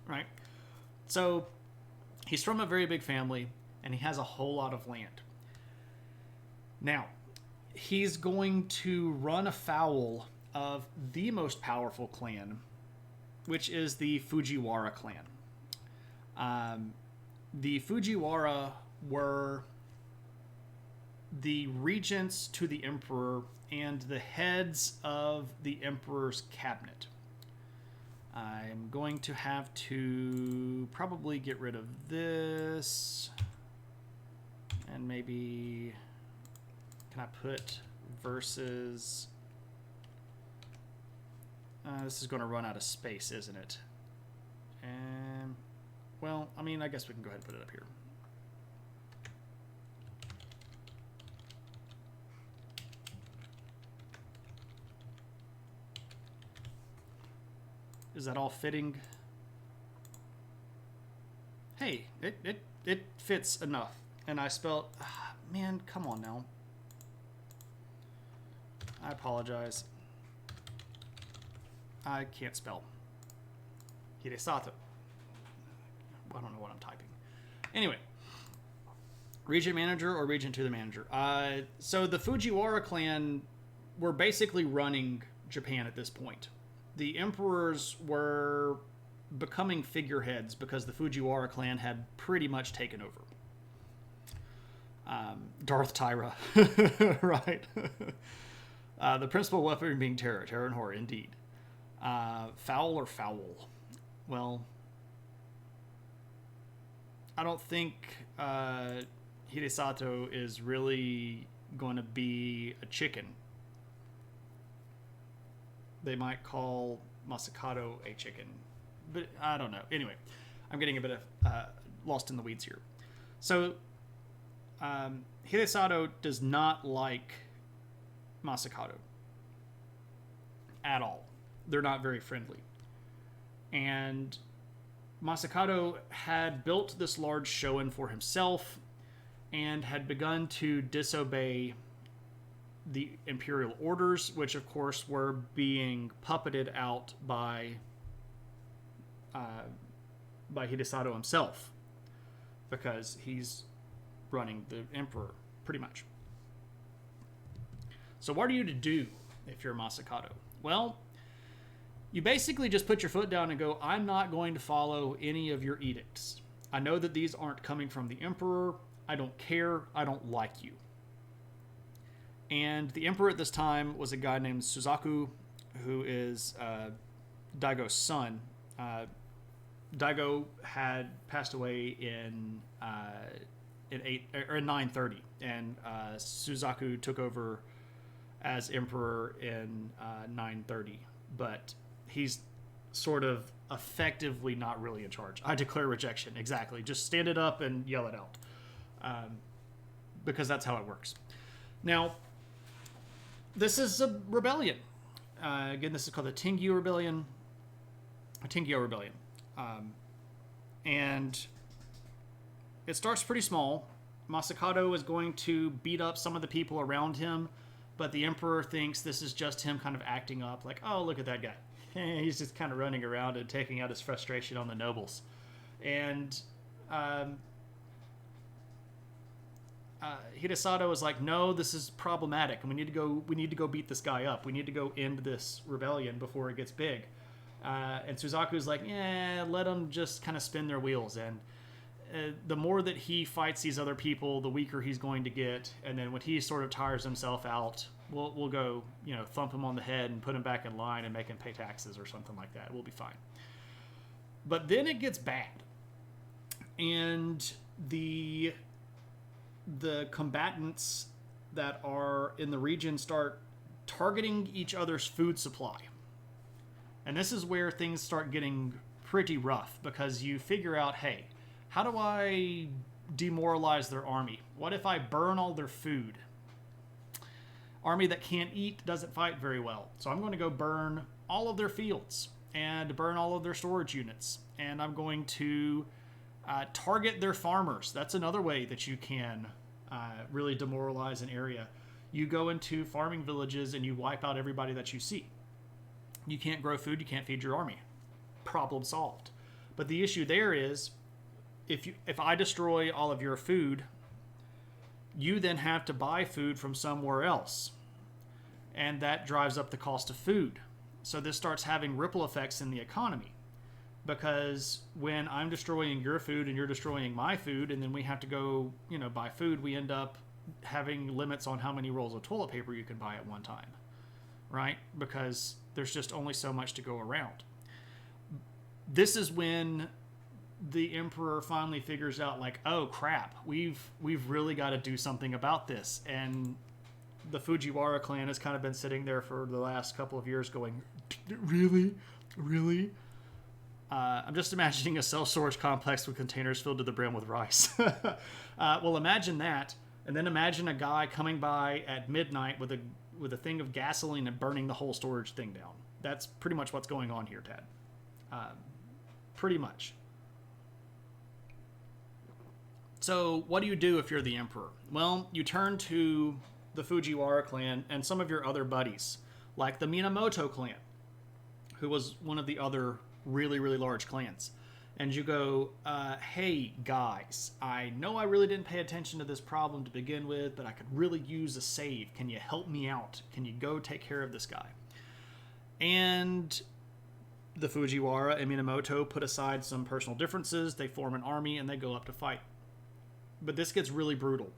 Right. So he's from a very big family, and he has a whole lot of land. Now, he's going to run afoul of the most powerful clan, which is the Fujiwara clan. The Fujiwara were the regents to the emperor and the heads of the emperor's cabinet. I'm going to have to probably get rid of this, and maybe, can I put versus, this is going to run out of space, isn't it? Well, I mean, I guess we can go ahead and put it up here. Is that all fitting? Hey, it fits enough. And I spelled... man, come on now. I apologize. I can't spell. Hidesato. I don't know what I'm typing. Anyway. Regent manager or regent to the manager? So the Fujiwara clan were basically running Japan at this point. The emperors were becoming figureheads because the Fujiwara clan had pretty much taken over. Darth Tyra, right? The principal weapon being terror and horror, indeed. Foul or foul? Well, I don't think Hidesato is really going to be a chicken. They might call Masakado a chicken, but I don't know. Anyway, I'm getting a bit of lost in the weeds here. So, Hidesato does not like Masakado at all. They're not very friendly. And Masakado had built this large shogun for himself and had begun to disobey the imperial orders, which of course were being puppeted out by Hidesato himself, because he's running the emperor pretty much. So what are you to do if you're Masakado? Well, you basically just put your foot down and go, I'm not going to follow any of your edicts. I know that these aren't coming from the emperor. I don't care. I don't like you. And the emperor at this time was a guy named Suzaku, who is Daigo's son. Daigo had passed away in 930, and Suzaku took over as emperor in 930. But he's sort of effectively not really in charge. I declare rejection. Exactly. Just stand it up and yell it out, because that's how it works. Now, this is a rebellion. Again, this is called the Tingyo Rebellion. And it starts pretty small. Masakado is going to beat up some of the people around him, but the emperor thinks this is just him kind of acting up, like, oh, look at that guy. He's just kind of running around and taking out his frustration on the nobles. And Hidesato is like, no, this is problematic, and we need to go beat this guy up. We need to go end this rebellion before it gets big. And Suzaku's like, yeah, let them just kind of spin their wheels. And the more that he fights these other people, the weaker he's going to get. And then when he sort of tires himself out, we'll go, thump him on the head and put him back in line and make him pay taxes or something like that. We'll be fine. But then it gets bad. And the combatants that are in the region start targeting each other's food supply. And this is where things start getting pretty rough, because you figure out, hey, how do I demoralize their army? What if I burn all their food? Army that can't eat doesn't fight very well. So I'm going to go burn all of their fields and burn all of their storage units. And I'm going to target their farmers. That's another way that you can really demoralize an area. You go into farming villages and you wipe out everybody that you see. You can't grow food, you can't feed your army. Problem solved. But the issue there is, if I destroy all of your food, you then have to buy food from somewhere else. And that drives up the cost of food. So this starts having ripple effects in the economy. Because when I'm destroying your food and you're destroying my food, and then we have to go, buy food, we end up having limits on how many rolls of toilet paper you can buy at one time. Right? Because there's just only so much to go around. This is when the emperor finally figures out, like, oh crap, we've really got to do something about this. And the Fujiwara clan has kind of been sitting there for the last couple of years going, really? I'm just imagining a self-storage complex with containers filled to the brim with rice. Well, imagine that, and then imagine a guy coming by at midnight with a thing of gasoline and burning the whole storage thing down. That's pretty much what's going on here, Tad. Pretty much. So what do you do if you're the emperor? Well, you turn to the Fujiwara clan and some of your other buddies, like the Minamoto clan, who was one of the other really, really large clans. And you go, hey, guys, I know I really didn't pay attention to this problem to begin with, but I could really use a save. Can you help me out? Can you go take care of this guy? And the Fujiwara and Minamoto put aside some personal differences. They form an army and they go up to fight. But this gets really brutal.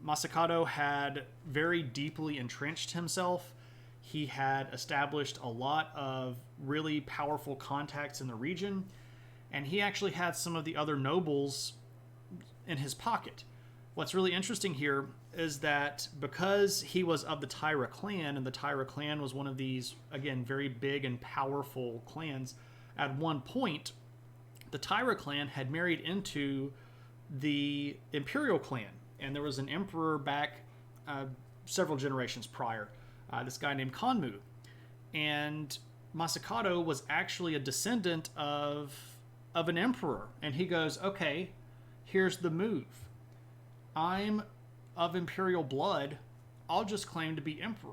Masakado had very deeply entrenched himself. He had established a lot of really powerful contacts in the region, and he actually had some of the other nobles in his pocket. What's really interesting here is that because he was of the Taira clan, and the Taira clan was one of these, again, very big and powerful clans, at one point, the Taira clan had married into the Imperial clan, and there was an emperor back several generations prior, this guy named Kanmu, and Masakado was actually a descendant of an emperor, and he goes, okay, here's the move. I'm of imperial blood, I'll just claim to be emperor.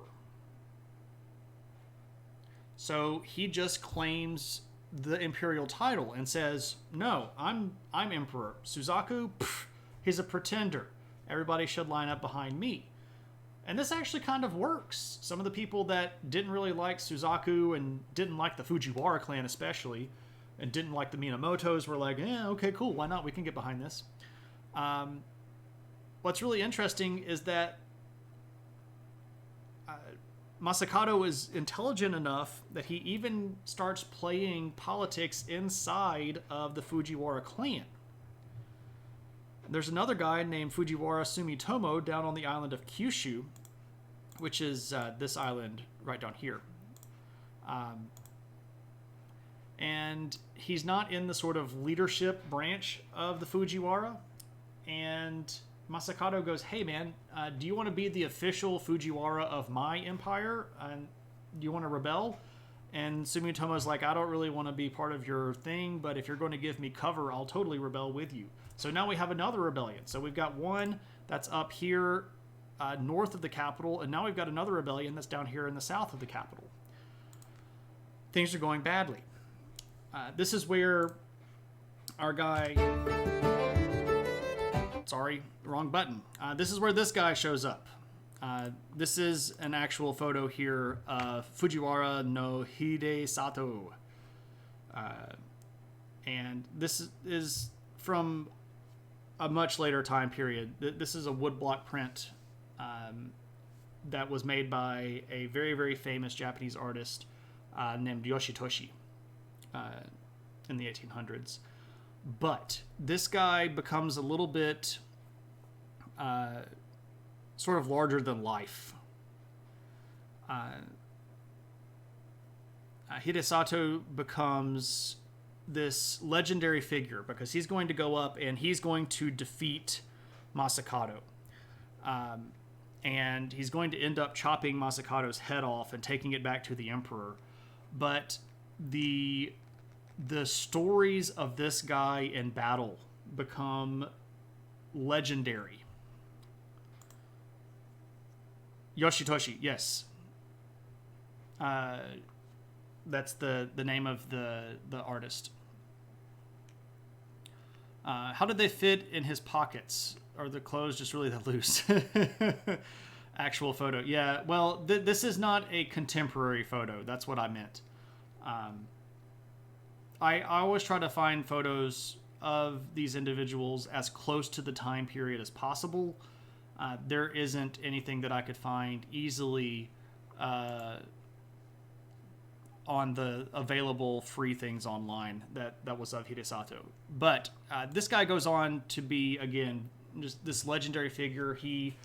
So he just claims the imperial title and says, no, I'm emperor. Suzaku, he's a pretender. Everybody should line up behind me. And this actually kind of works. Some of the people that didn't really like Suzaku and didn't like the Fujiwara clan especially, and didn't like the Minamotos were like, yeah, okay, cool, why not? We can get behind this. What's really interesting is that Masakado is intelligent enough that he even starts playing politics inside of the Fujiwara clan. There's another guy named Fujiwara Sumitomo down on the island of Kyushu, which is this island right down here. And he's not in the sort of leadership branch of the Fujiwara. And Masakado goes, hey man, do you want to be the official Fujiwara of my empire? And do you want to rebel? And Sumitomo's like, I don't really want to be part of your thing, but if you're going to give me cover, I'll totally rebel with you. So now we have another rebellion. So we've got one that's up here north of the capital, and now we've got another rebellion that's down here in the south of the capital. Things are going badly. This is where our guy... Sorry, wrong button. This is where this guy shows up. This is an actual photo here of Fujiwara no Hidesato. And this is from a much later time period. This is a woodblock print that was made by a very, very famous Japanese artist named Yoshitoshi in the 1800s. But this guy becomes a little bit sort of larger than life. Hidesato becomes this legendary figure because he's going to go up and he's going to defeat Masakado. And he's going to end up chopping Masakado's head off and taking it back to the emperor. But the stories of this guy in battle become legendary. Yoshitoshi, yes. That's the name of the artist. How did they fit in his pockets? Are the clothes just really that loose? Actual photo. Yeah, well, this is not a contemporary photo. That's what I meant. I always try to find photos of these individuals as close to the time period as possible. There isn't anything that I could find easily on the available free things online that was of Hidesato. But this guy goes on to be, again, just this legendary figure. He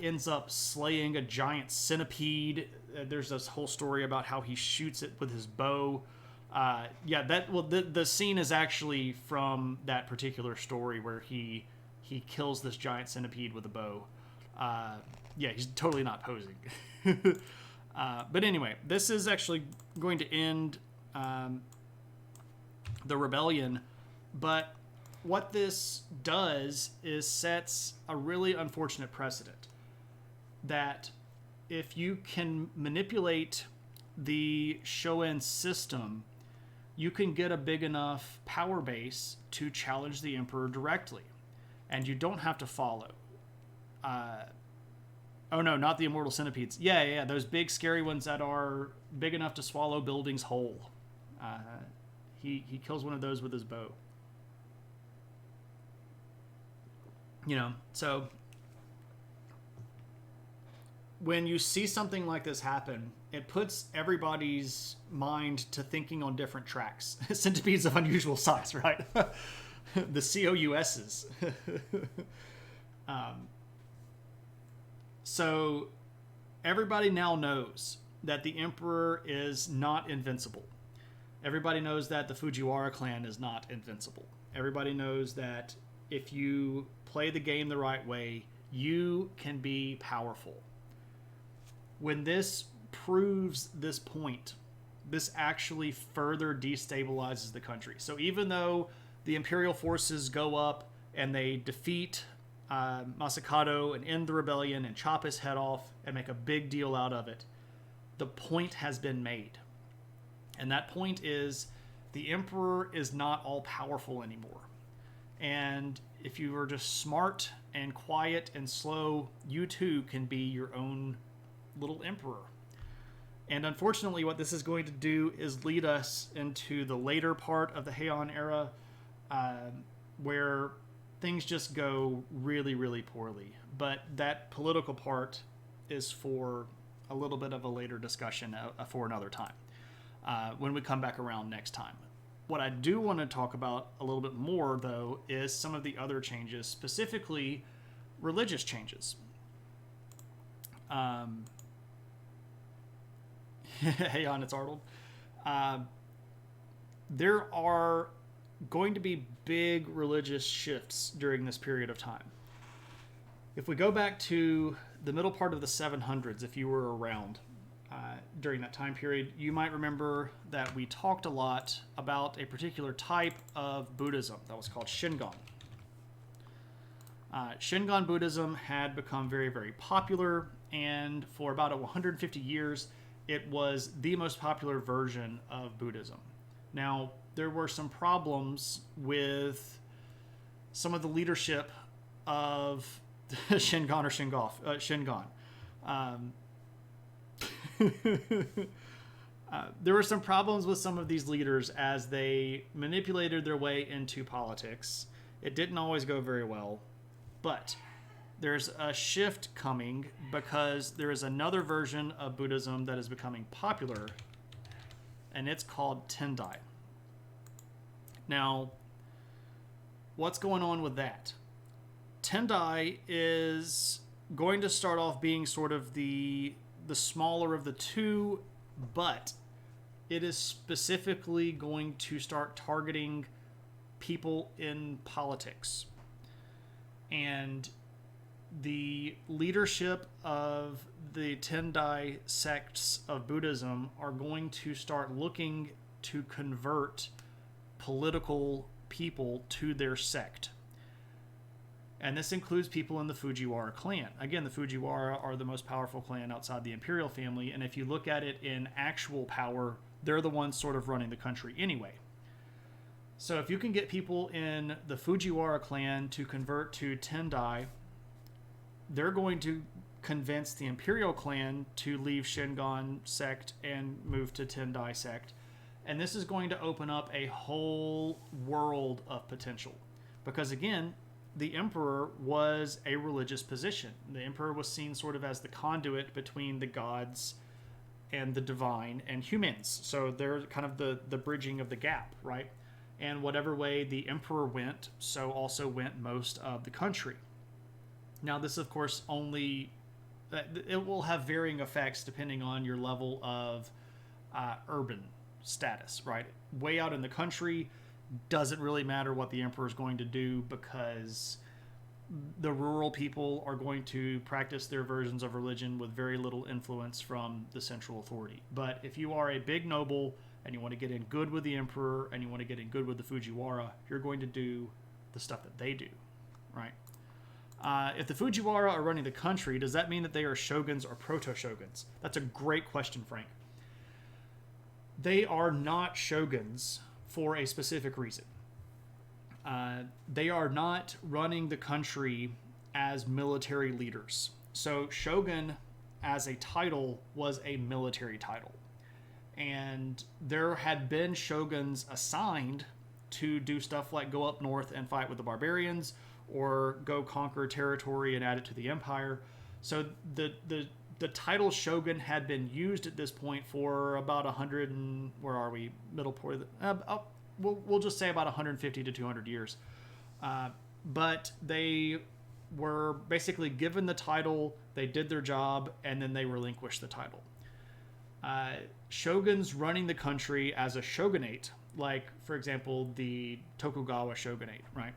ends up slaying a giant centipede. There's this whole story about how he shoots it with his bow. Yeah, the scene is actually from that particular story where he kills this giant centipede with a bow. Yeah, he's totally not posing. But anyway, this is actually going to end the rebellion. But what this does is sets a really unfortunate precedent that if you can manipulate the Shoin system, you can get a big enough power base to challenge the emperor directly, and you don't have to follow. Oh no, not the immortal centipedes. Yeah, those big scary ones that are big enough to swallow buildings whole. He kills one of those with his bow. So when you see something like this happen, it puts everybody's mind to thinking on different tracks. Centipedes of unusual size, right? The COUSs. So everybody now knows that the Emperor is not invincible. Everybody knows that the Fujiwara clan is not invincible. Everybody knows that if you play the game the right way, you can be powerful. When this proves this point, this actually further destabilizes the country. So even though the Imperial forces go up and they defeat Masakado and end the rebellion and chop his head off and make a big deal out of it, the point has been made. And that point is the Emperor is not all powerful anymore. And if you are just smart and quiet and slow, you too can be your own little emperor. And unfortunately, what this is going to do is lead us into the later part of the Heian era, where things just go really, really poorly. But that political part is for a little bit of a later discussion for another time, when we come back around next time. What I do want to talk about a little bit more, though, is some of the other changes, specifically religious changes. Hey, on it's Arnold. There are going to be big religious shifts during this period of time. If we go back to the middle part of the 700s, if you were around during that time period, you might remember that we talked a lot about a particular type of Buddhism that was called Shingon. Shingon Buddhism had become very, very popular, and for about 150 years, it was the most popular version of Buddhism. Now, there were some problems with some of the leadership of Shingon or Shingon. There were some problems with some of these leaders as they manipulated their way into politics. It didn't always go very well, but there's a shift coming because there is another version of Buddhism that is becoming popular, and it's called Tendai. Now, what's going on with that? Tendai is going to start off being sort of the smaller of the two, but it is specifically going to start targeting people in politics. And the leadership of the Tendai sects of Buddhism are going to start looking to convert political people to their sect. And this includes people in the Fujiwara clan. Again, the Fujiwara are the most powerful clan outside the imperial family, and if you look at it in actual power, they're the ones sort of running the country anyway. So if you can get people in the Fujiwara clan to convert to Tendai, they're going to convince the imperial clan to leave Shingon sect and move to Tendai sect. And this is going to open up a whole world of potential. Because again, the emperor was a religious position. The emperor was seen sort of as the conduit between the gods and the divine and humans. So they're kind of the bridging of the gap, right? And whatever way the emperor went, so also went most of the country. Now, this, of course, it will have varying effects depending on your level of urban status, right? Way out in the country, doesn't really matter what the emperor is going to do because the rural people are going to practice their versions of religion with very little influence from the central authority. But if you are a big noble and you want to get in good with the emperor and you want to get in good with the Fujiwara, you're going to do the stuff that they do, right? If the Fujiwara are running the country, does that mean that they are shoguns or proto-shoguns? That's a great question, Frank. They are not shoguns for a specific reason. They are not running the country as military leaders. So shogun as a title was a military title. And there had been shoguns assigned to do stuff like go up north and fight with the barbarians or go conquer territory and add it to the empire. So the title shogun had been used at this point for about 100 and where are we? Middle point. We'll just say about 150 to 200 years. But they were basically given the title, they did their job, and then they relinquished the title. Shoguns running the country as a shogunate, like, for example, the Tokugawa shogunate, right?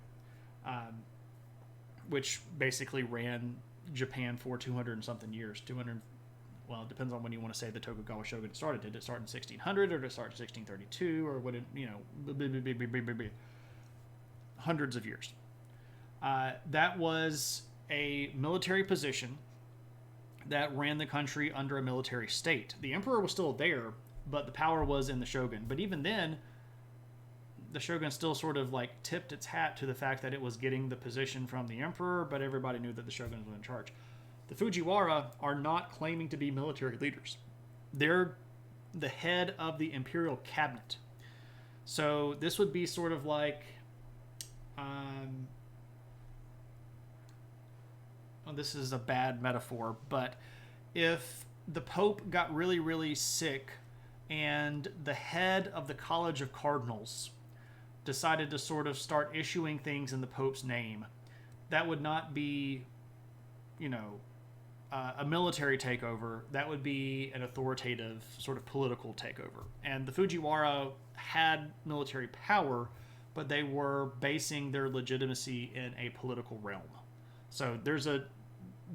Which basically ran Japan for 200 and something years. 200, well, it depends on when you want to say the Tokugawa shogunate started. Did it start in 1600 or did it start in 1632 or what? Hundreds of years. That was a military position that ran the country under a military state. The emperor was still there, but the power was in the shogun. But even then, the shogun still sort of like tipped its hat to the fact that it was getting the position from the emperor, but everybody knew that the shogun was in charge. The Fujiwara are not claiming to be military leaders. They're the head of the imperial cabinet. So this would be sort of like, well, this is a bad metaphor, but if the Pope got really, really sick and the head of the College of Cardinals decided to sort of start issuing things in the Pope's name, that would not be, a military takeover. That would be an authoritative sort of political takeover. And the Fujiwara had military power, but they were basing their legitimacy in a political realm. So there's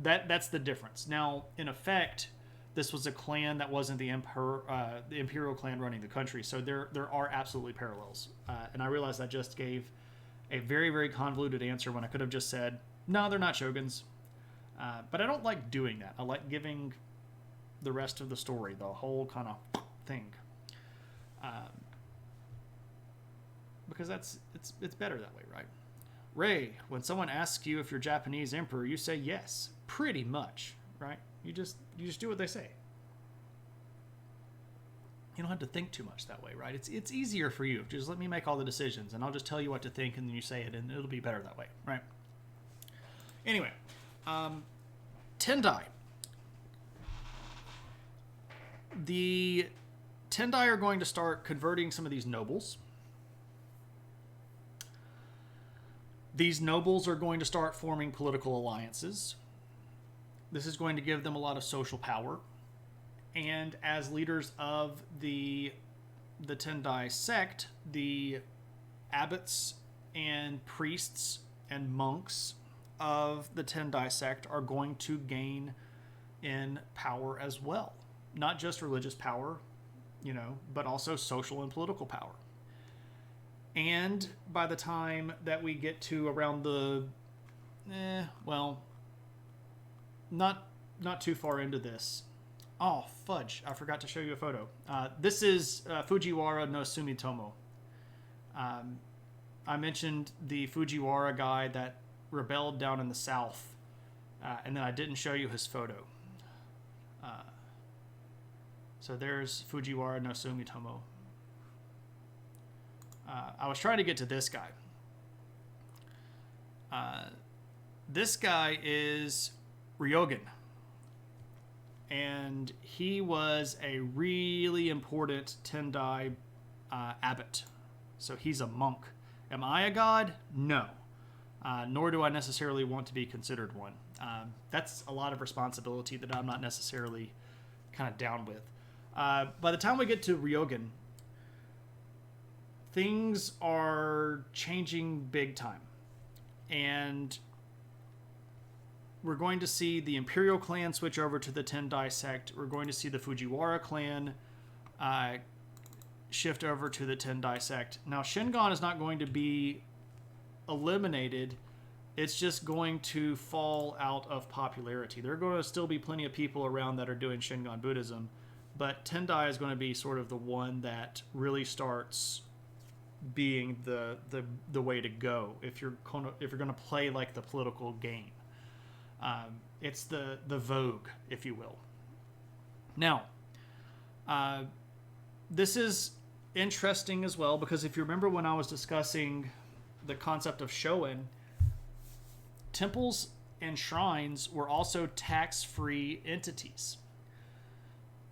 that's the difference. Now, in effect, this was a clan that wasn't the imperial clan running the country. So there are absolutely parallels. And I realized I just gave a very, very convoluted answer when I could have just said, no, they're not shoguns. But I don't like doing that. I like giving the rest of the story, the whole kind of thing. Because it's better that way, right? Ray, when someone asks you if you're Japanese emperor, you say yes, pretty much, right? You just do what they say. You don't have to think too much that way, right? It's easier for you. Just let me make all the decisions, and I'll just tell you what to think, and then you say it, and it'll be better that way, right? Anyway, Tendai. The Tendai are going to start converting some of these nobles. These nobles are going to start forming political alliances. This is going to give them a lot of social power. And as leaders of the Tendai sect, the abbots and priests and monks of the Tendai sect are going to gain in power as well. Not just religious power, but also social and political power. And by the time that we get to around the, not too far into this. Oh, fudge. I forgot to show you a photo. This is Fujiwara no Sumitomo. I mentioned the Fujiwara guy that rebelled down in the south, and then I didn't show you his photo. So there's Fujiwara no Sumitomo. I was trying to get to this guy. This guy is Ryogen. And he was a really important Tendai abbot. So he's a monk. Am I a god? No. Nor do I necessarily want to be considered one. That's a lot of responsibility that I'm not necessarily kind of down with. By the time we get to Ryogen, things are changing big time. And we're going to see the Imperial clan switch over to the Tendai sect. We're going to see the Fujiwara clan shift over to the Tendai sect. Now, Shingon is not going to be eliminated. It's just going to fall out of popularity. There are going to still be plenty of people around that are doing Shingon Buddhism, but Tendai is going to be sort of the one that really starts being the way to go if you're going to play like the political game. It's the vogue, if you will. Now, this is interesting as well, because if you remember when I was discussing the concept of Shoin, temples and shrines were also tax-free entities.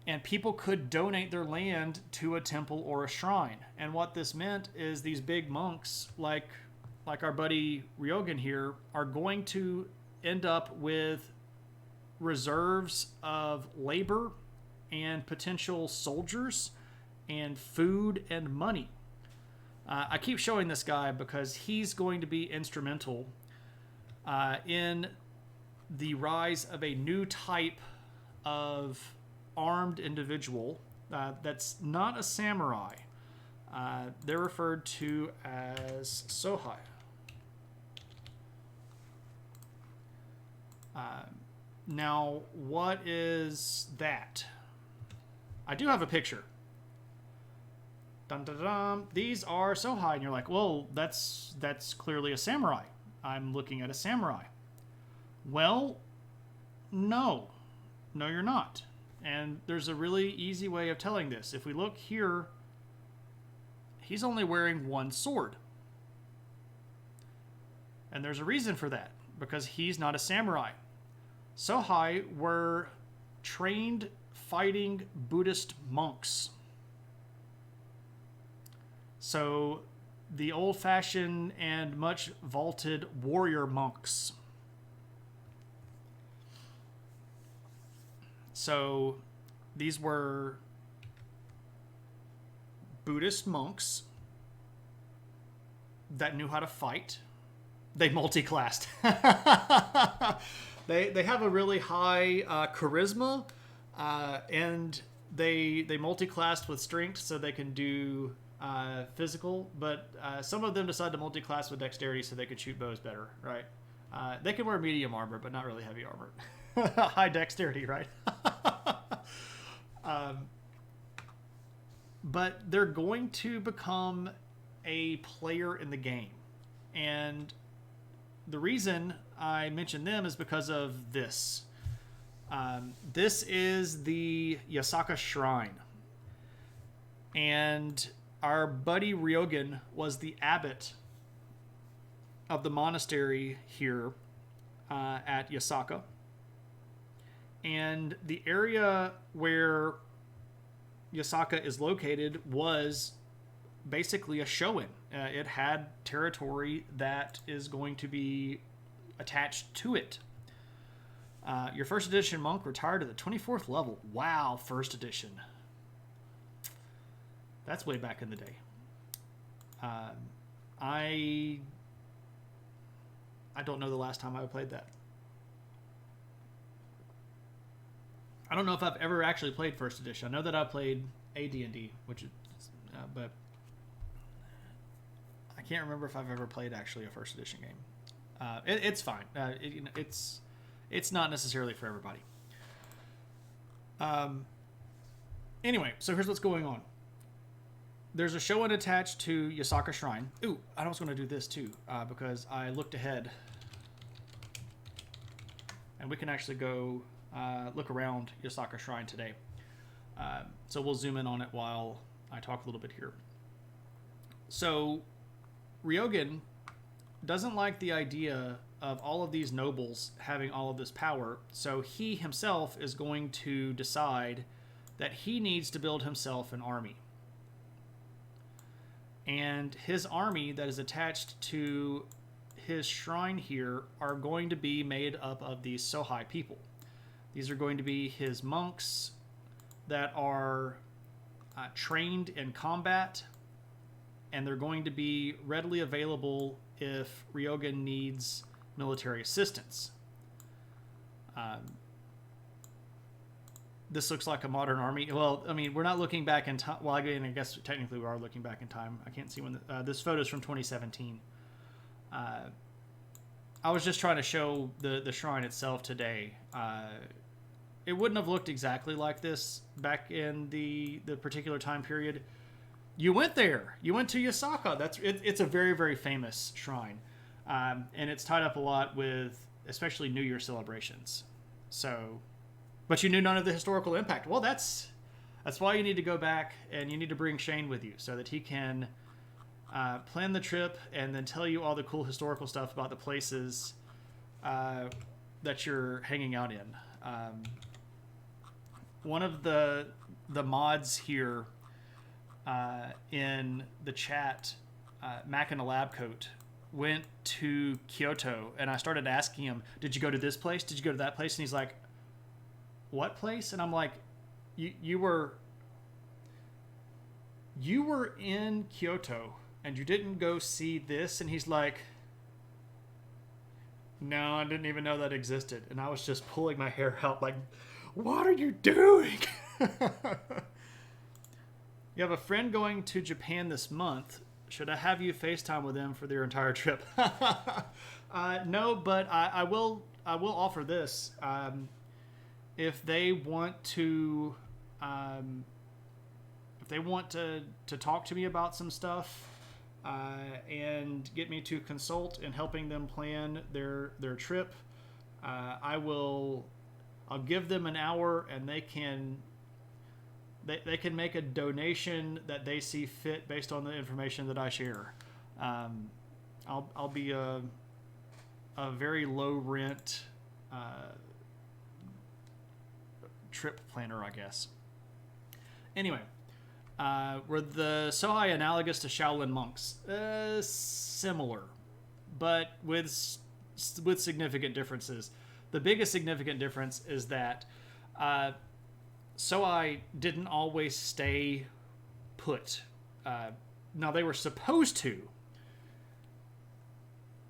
And people could donate their land to a temple or a shrine. And what this meant is these big monks, like our buddy Ryogen here, are going to end up with reserves of labor and potential soldiers and food and money. I keep showing this guy because he's going to be instrumental in the rise of a new type of armed individual that's not a samurai. They're referred to as Sohai. Now, what is that? I do have a picture. Dun, dun, dun. These are Sohai, and you're like, well, that's clearly a samurai. I'm looking at a samurai. Well, no, you're not. And there's a really easy way of telling this. If we look here, he's only wearing one sword. And there's a reason for that, because he's not a samurai. Sohai were trained fighting Buddhist monks. So the old-fashioned and much vaulted warrior monks. So these were Buddhist monks that knew how to fight. They multi-classed. They have a really high charisma, and they multi-classed with strength, so they can do physical. But some of them decide to multi-class with dexterity, so they can shoot bows better, right? They can wear medium armor, but not really heavy armor. High dexterity, right? But they're going to become a player in the game, and the reason I mention them is because of this. This is the Yasaka Shrine. And our buddy Ryogen was the abbot of the monastery here at Yasaka. And the area where Yasaka is located was basically a shoin. It had territory that is going to be attached to it. Your first edition monk retired to the 24th level. Wow, first edition. That's way back in the day. I don't know the last time I played that. I don't know if I've ever actually played first edition. I know that I played AD&D, which is, but I can't remember if I've ever played actually a first edition game. It's fine. It's not necessarily for everybody. Anyway, so here's what's going on. There's a shoin attached to Yasaka Shrine. Ooh, I was going to do this too, because I looked ahead. And we can actually go look around Yasaka Shrine today. So we'll zoom in on it while I talk a little bit here. So Ryogen doesn't like the idea of all of these nobles having all of this power, so he himself is going to decide that he needs to build himself an army. And his army that is attached to his shrine here are going to be made up of these Sohai people. These are going to be his monks that are trained in combat and they're going to be readily available if Ryogen needs military assistance. This looks like a modern army. Well, I mean, we're not looking back in time. Well, I guess technically we are looking back in time. I can't see when this photo is from 2017. I was just trying to show the shrine itself today. It wouldn't have looked exactly like this back in the particular time period. You went there. You went to Yasaka. It's a very, very famous shrine. And it's tied up a lot with especially New Year celebrations. So, but you knew none of the historical impact. Well, that's why you need to go back, and you need to bring Shane with you so that he can plan the trip and then tell you all the cool historical stuff about the places that you're hanging out in. One of the mods here in the chat, Mac in a lab coat, went to Kyoto, and I started asking him, did you go to this place? Did you go to that place? And he's like, what place? And I'm like, you were in Kyoto and you didn't go see this? And he's like, no, I didn't even know that existed. And I was just pulling my hair out like, what are you doing? You have a friend going to Japan this month. Should I have you FaceTime with them for their entire trip? No, but I will offer this. If they want to talk to me about some stuff and get me to consult in helping them plan their trip, I'll give them an hour, and they can make a donation that they see fit based on the information that I share. I'll be a very low rent trip planner, I guess. Anyway, were the Sohai analogous to Shaolin monks? Similar, but with significant differences. The biggest significant difference is that Sohai didn't always stay put. Now, they were supposed to.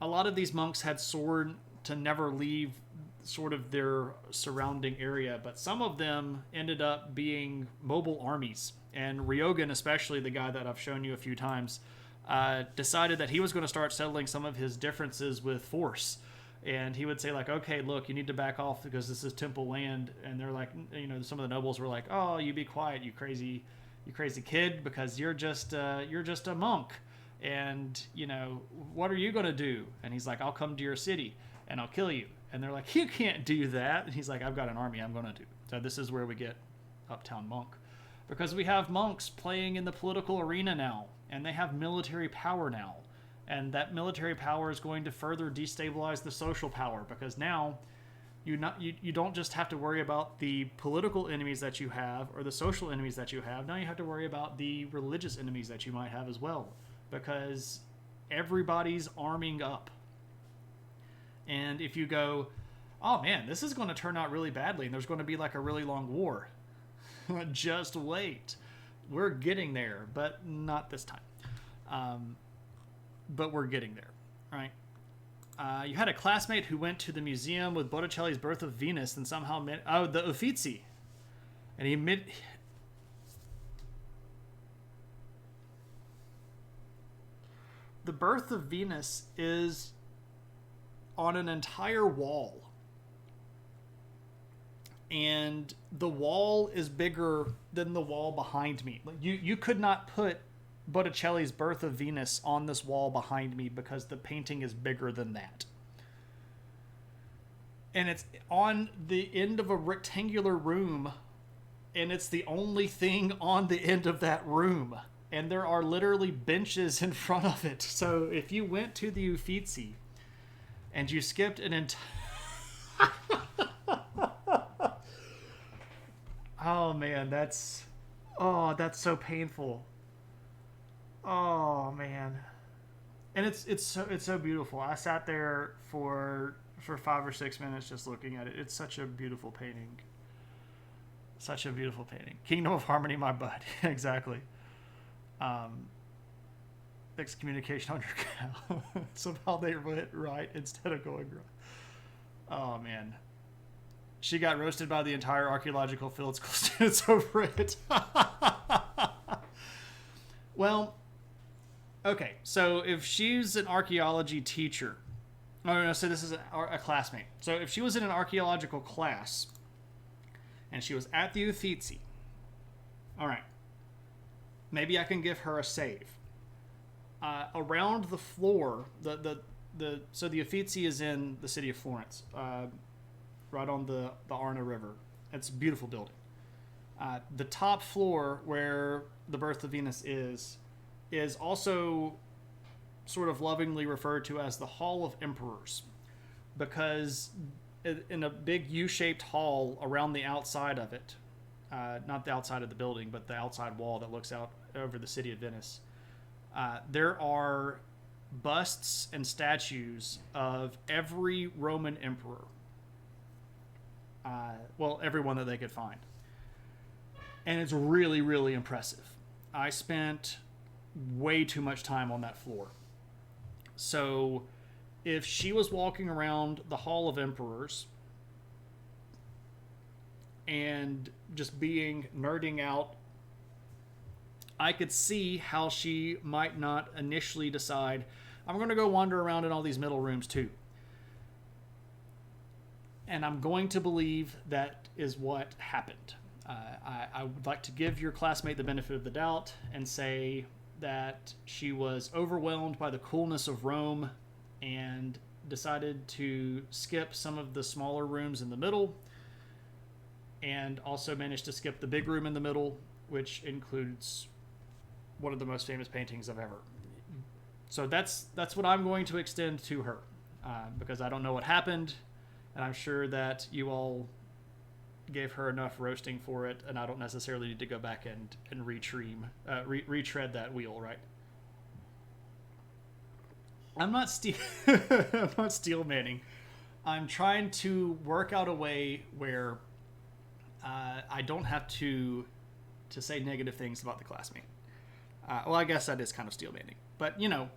A lot of these monks had sworn to never leave sort of their surrounding area, but some of them ended up being mobile armies. And Ryogen, especially the guy that I've shown you a few times, decided that he was going to start settling some of his differences with force. And he would say, like, okay, look, you need to back off because this is temple land. And they're like, some of the nobles were like, oh, you be quiet, you crazy kid, because you're just a monk. And, what are you going to do? And he's like, I'll come to your city and I'll kill you. And they're like, you can't do that. And he's like, I've got an army I'm going to do. So this is where we get Uptown Monk. Because we have monks playing in the political arena now. And they have military power now. And that military power is going to further destabilize the social power, because now you don't just have to worry about the political enemies that you have or the social enemies that you have. Now you have to worry about the religious enemies that you might have as well, because everybody's arming up. And if you go, oh man, this is going to turn out really badly and there's going to be like a really long war, just wait. We're getting there, but not this time. But we're getting there, right? You had a classmate who went to the museum with Botticelli's Birth of Venus and somehow met... Oh, the Uffizi. And the Birth of Venus is on an entire wall. And the wall is bigger than the wall behind me. You could not put Botticelli's Birth of Venus on this wall behind me because the painting is bigger than that. And it's on the end of a rectangular room, and it's the only thing on the end of that room. And there are literally benches in front of it. So if you went to the Uffizi and you skipped an entire... Oh man, that's so painful. Oh man, and it's so beautiful. I sat there for 5 or 6 minutes just looking at it. It's such a beautiful painting. Such a beautiful painting. Kingdom of Harmony, my bud. Exactly. excommunication on your cow. Somehow they went right instead of going wrong. Oh, man. She got roasted by the entire archaeological field school students over it. Well, okay. So if she's an archaeology teacher... No, so this is a classmate. So if she was in an archaeological class and she was at the Uffizi, all right, maybe I can give her a save. Around the floor, so the Uffizi is in the city of Florence, right on the Arno River. It's a beautiful building. The top floor where the Birth of Venus is also sort of lovingly referred to as the Hall of Emperors, because in a big U-shaped hall around the outside of it, not the outside of the building, but the outside wall that looks out over the city of Venice, there are busts and statues of every Roman emperor. Well, everyone that they could find. And it's really, really impressive. I spent way too much time on that floor. So if she was walking around the Hall of Emperors and just nerding out, I could see how she might not initially decide, I'm going to go wander around in all these middle rooms too. And I'm going to believe that is what happened. I would like to give your classmate the benefit of the doubt and say that she was overwhelmed by the coolness of Rome and decided to skip some of the smaller rooms in the middle, and also managed to skip the big room in the middle, which includes one of the most famous paintings of ever. So that's what I'm going to extend to her, because I don't know what happened, and I'm sure that you all gave her enough roasting for it, and I don't necessarily need to go back and retread that wheel, right? I'm not I'm not steel manning. I'm trying to work out a way where I don't have to say negative things about the classmate. Well, I guess that is kind of steel manning, but you know,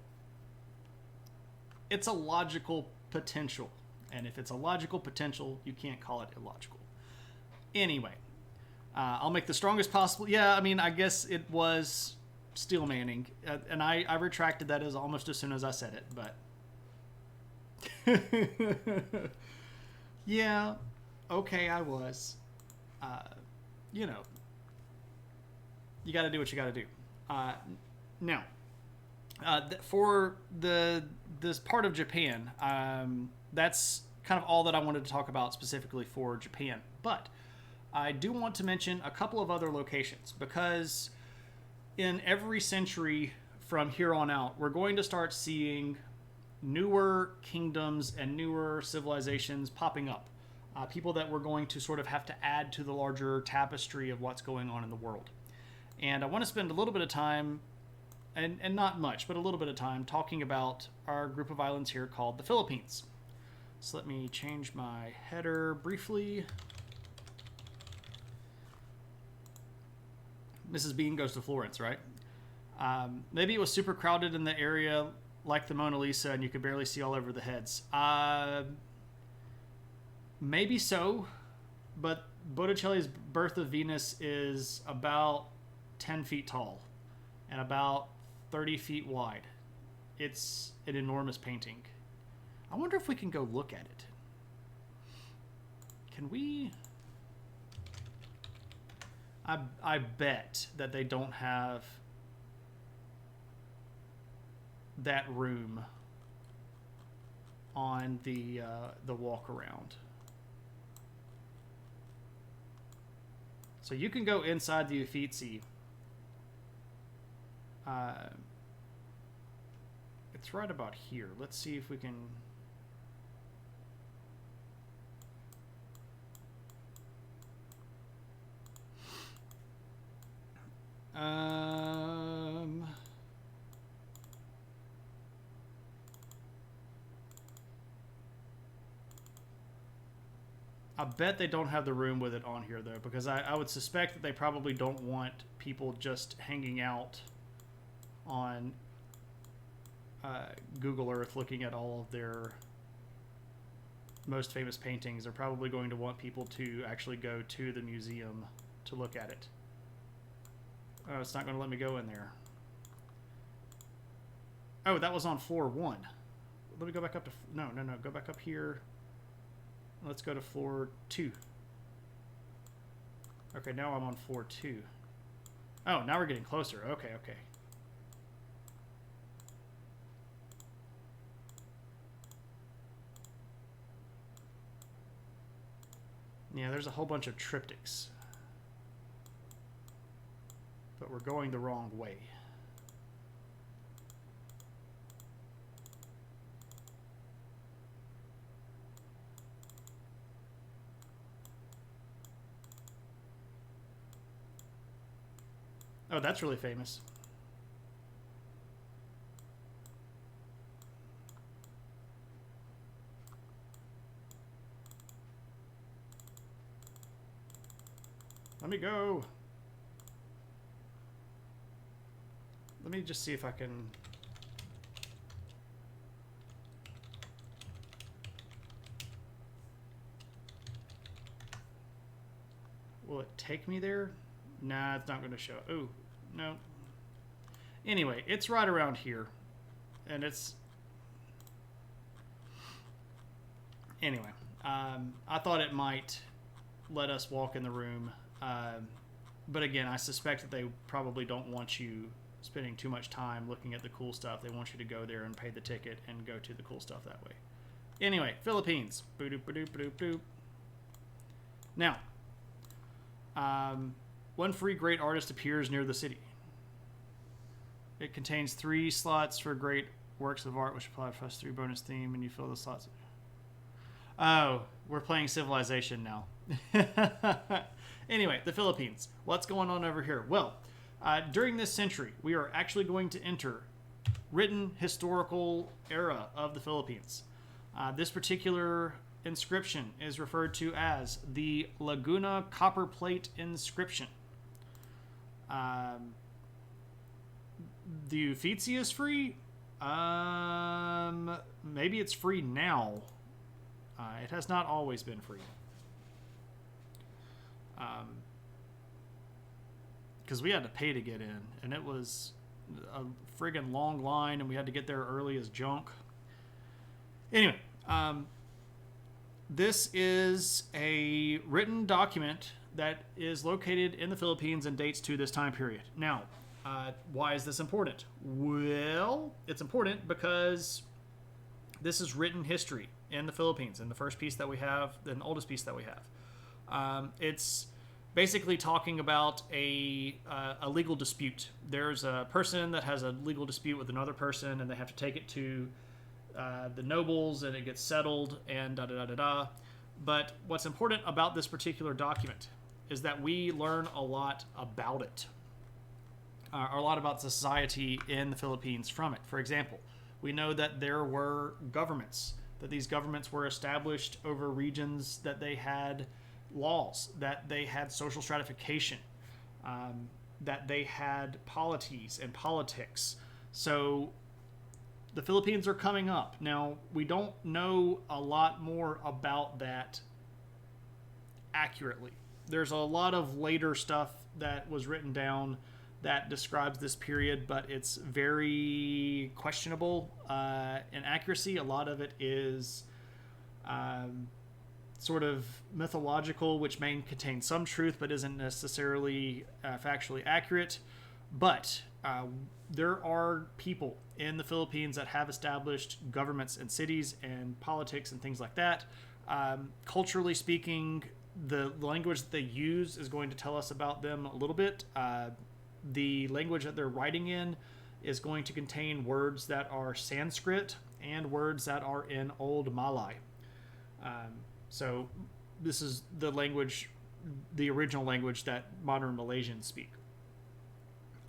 it's a logical potential, and if it's a logical potential, you can't call it illogical. Anyway, I'll make the strongest possible... Yeah, I mean, I guess it was steel manning, and I retracted that almost as soon as I said it, but... Yeah, okay, I was. You know, you gotta do what you gotta do. Now, for this part of Japan, that's kind of all that I wanted to talk about specifically for Japan, but I do want to mention a couple of other locations, because in every century from here on out, we're going to start seeing newer kingdoms and newer civilizations popping up. People that we're going to sort of have to add to the larger tapestry of what's going on in the world. And I want to spend a little bit of time, and not much, but a little bit of time, talking about our group of islands here called the Philippines. So let me change my header briefly. Mrs. Bean goes to Florence, right? Maybe it was super crowded in the area like the Mona Lisa and you could barely see all over the heads. Maybe so, but Botticelli's Birth of Venus is about 10 feet tall and about 30 feet wide. It's an enormous painting. I wonder if we can go look at it. Can we... I bet that they don't have that room on the walk around. So you can go inside the Uffizi. It's right about here. Let's see if we can... I bet they don't have the room with it on here, though, because I would suspect that they probably don't want people just hanging out on Google Earth looking at all of their most famous paintings, they're probably going to want people to actually go to the museum to look at it. Oh, it's not going to let me go in there. Oh, that was on floor 1. Let me go back up to... No. Go back up here. Let's go to floor 2. Okay, now I'm on floor 2. Oh, now we're getting closer. Okay. Yeah, there's a whole bunch of triptychs. But we're going the wrong way. Oh, that's really famous. Let me go. Let me just see if I can... Will it take me there? Nah, it's not going to show. Oh, no. Anyway, it's right around here. And it's... Anyway, I thought it might let us walk in the room. But again, I suspect that they probably don't want you spending too much time looking at the cool stuff. They want you to go there and pay the ticket and go to the cool stuff that way. Anyway, Philippines. Boop, boop, boop, boop. Now, one free great artist appears near the city. It contains 3 slots for great works of art, which apply plus 3 bonus theme, and you fill the slots. Oh, we're playing Civilization now. Anyway, the Philippines. What's going on over here? Well, during this century, we are actually going to enter written historical era of the Philippines. This particular inscription is referred to as the Laguna Copper Plate inscription. The Uffizi is free. Maybe it's free now. It has not always been free. Because we had to pay to get in, and it was a friggin' long line, and we had to get there early as junk. Anyway, this is a written document that is located in the Philippines and dates to this time period. Now, why is this important? Well, it's important because this is written history in the Philippines, and the first piece that we have, the oldest piece that we have. It's basically talking about a legal dispute. There's a person that has a legal dispute with another person, and they have to take it to the nobles, and it gets settled, and da-da-da-da-da. But what's important about this particular document is that we learn a lot about it, a lot about society in the Philippines from it. For example, we know that there were governments, that these governments were established over regions, that they had laws, that they had social stratification, that they had polities and politics. So the Philippines are coming up. Now, we don't know a lot more about that accurately. There's a lot of later stuff that was written down that describes this period, but it's very questionable in accuracy. A lot of it is sort of mythological, which may contain some truth but isn't necessarily factually accurate. But there are people in the Philippines that have established governments and cities and politics and things like that. Culturally speaking, the language that they use is going to tell us about them a little bit. The language that they're writing in is going to contain words that are Sanskrit and words that are in Old Malay. So this is the language, the original language that modern Malaysians speak.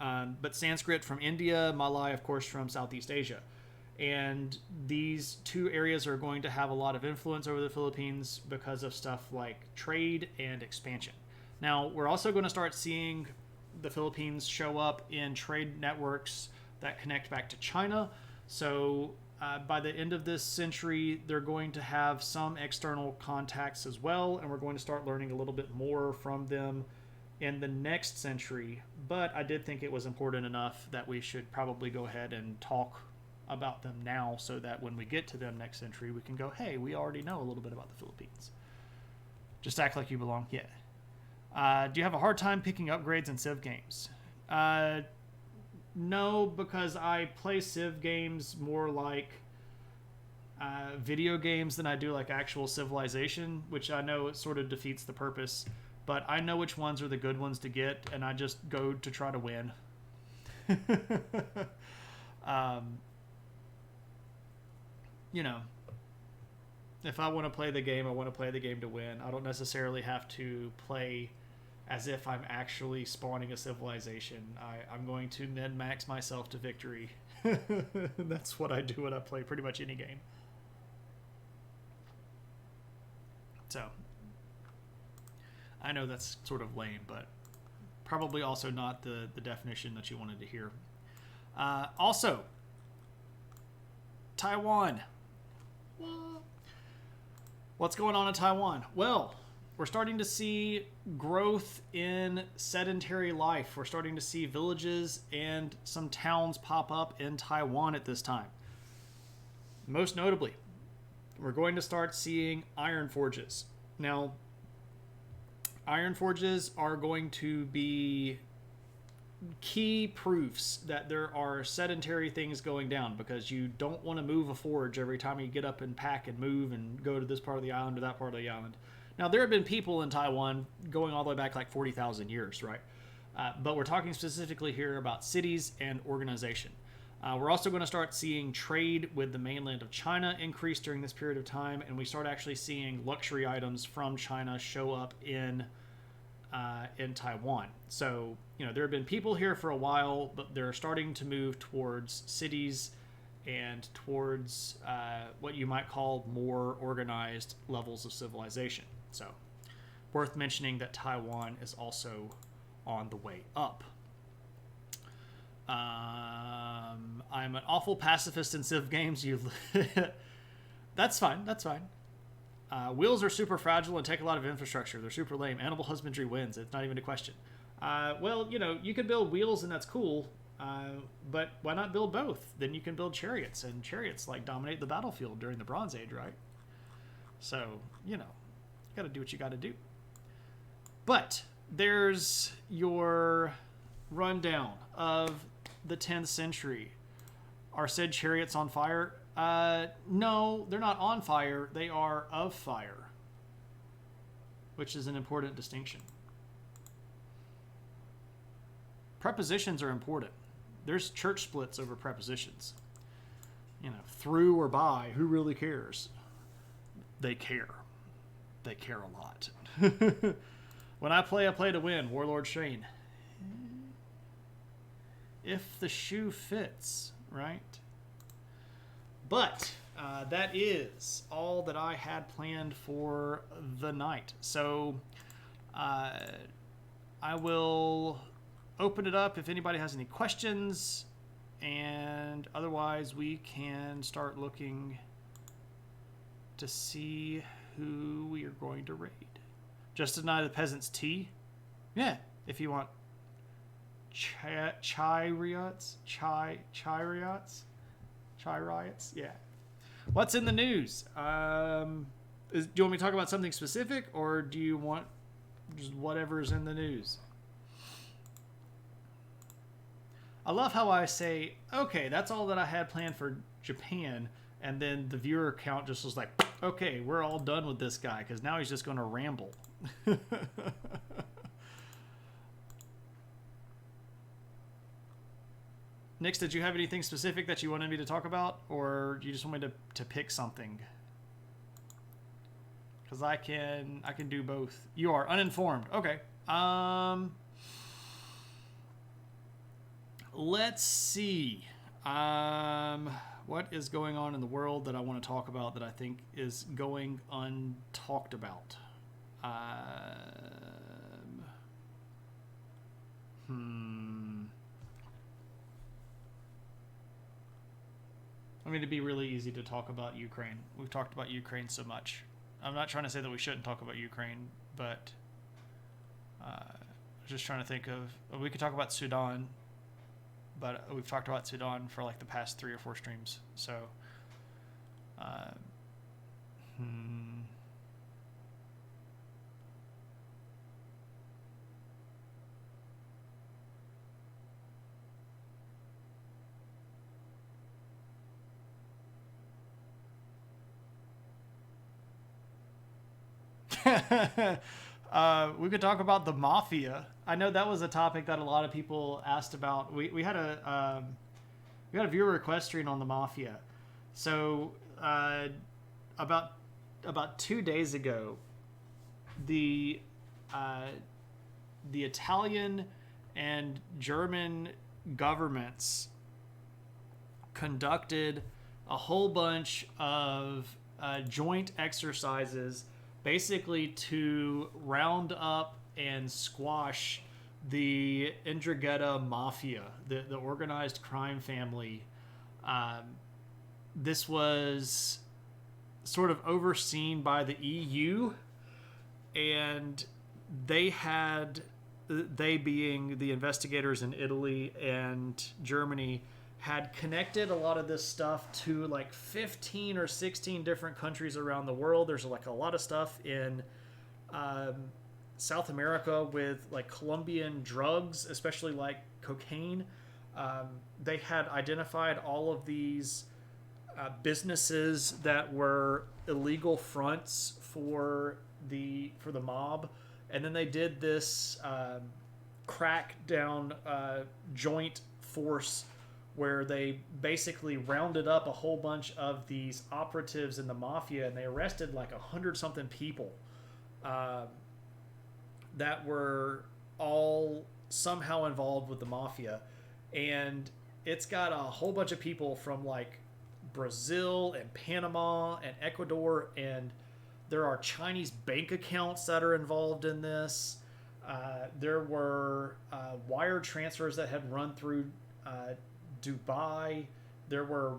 But Sanskrit from India, Malay, of course, from Southeast Asia. And these two areas are going to have a lot of influence over the Philippines because of stuff like trade and expansion. Now, we're also going to start seeing the Philippines show up in trade networks that connect back to China. So by the end of this century, they're going to have some external contacts as well, and we're going to start learning a little bit more from them in the next century. But I did think it was important enough that we should probably go ahead and talk about them now, so that when we get to them next century, we can go, hey, we already know a little bit about the Philippines. Just act like you belong. Yeah. Do you have a hard time picking upgrades in Civ games? No, because I play Civ games more like video games than I do like actual Civilization, which I know it sort of defeats the purpose. But I know which ones are the good ones to get, and I just go to try to win. You know, if I want to play the game, I want to play the game to win. I don't necessarily have to play as if I'm actually spawning a civilization. I'm going to min-max myself to victory. That's what I do when I play pretty much any game. So, I know that's sort of lame, but probably also not the definition that you wanted to hear. Also, Taiwan. What's going on in Taiwan? Well, we're starting to see growth in sedentary life. We're starting to see villages and some towns pop up in Taiwan at this time. Most notably, we're going to start seeing iron forges. Now, iron forges are going to be key proofs that there are sedentary things going down, because you don't want to move a forge every time you get up and pack and move and go to this part of the island or that part of the island. Now, there have been people in Taiwan going all the way back like 40,000 years, right? But we're talking specifically here about cities and organization. We're also going to start seeing trade with the mainland of China increase during this period of time, and we start actually seeing luxury items from China show up in Taiwan. So, you know, there have been people here for a while, but they're starting to move towards cities and towards what you might call more organized levels of civilization. So, worth mentioning that Taiwan is also on the way up. I'm an awful pacifist in Civ games. That's fine. That's fine. Wheels are super fragile and take a lot of infrastructure. They're super lame. Animal husbandry wins. It's not even a question. Well, you know, you can build wheels and that's cool. But why not build both? Then you can build chariots, and chariots like dominate the battlefield during the Bronze Age, right? So, you know, you got to do what you got to do. But there's your rundown of the 10th century. Are said chariots on fire? No, they're not on fire. They are of fire, which is an important distinction. Prepositions are important. There's church splits over prepositions. You know, through or by, who really cares? They care. They care a lot. When I play to win, Warlord Shane. If the shoe fits, right? But that is all that I had planned for the night. So I will open it up if anybody has any questions, and otherwise we can start looking to see who we are going to raid. Just deny the peasants tea? Yeah, if you want chariots, chariots, yeah. What's in the news? Do you want me to talk about something specific, or do you want just whatever's in the news? I love how I say, okay, that's all that I had planned for Japan, and then the viewer count just was like, okay, we're all done with this guy, because now he's just going to ramble. Nix, did you have anything specific that you wanted me to talk about, or do you just want me to pick something? Because I can do both. You are uninformed. Okay. Let's see. What is going on in the world that I want to talk about that I think is going untalked about? I mean, it'd be really easy to talk about Ukraine. We've talked about Ukraine so much. I'm not trying to say that we shouldn't talk about Ukraine, but just trying to think of. We could talk about Sudan, but we've talked about Sudan for like the past 3 or 4 streams. So, uh, hmm. We could talk about the mafia. I know that was a topic that a lot of people asked about. We had a viewer request stream on the mafia. So about 2 days ago, the Italian and German governments conducted a whole bunch of joint exercises, basically to round up and squash the Ndrangheta mafia, the organized crime family. This was sort of overseen by the EU, and they being the investigators in Italy and Germany, had connected a lot of this stuff to like 15 or 16 different countries around the world. There's like a lot of stuff in South America with like Colombian drugs, especially like cocaine. They had identified all of these businesses that were illegal fronts for the mob, and then they did this crackdown joint force where they basically rounded up a whole bunch of these operatives in the mafia, and they arrested like 100-something people that were all somehow involved with the mafia. And it's got a whole bunch of people from like Brazil and Panama and Ecuador, and there are Chinese bank accounts that are involved in this. There were wire transfers that had run through Dubai. There were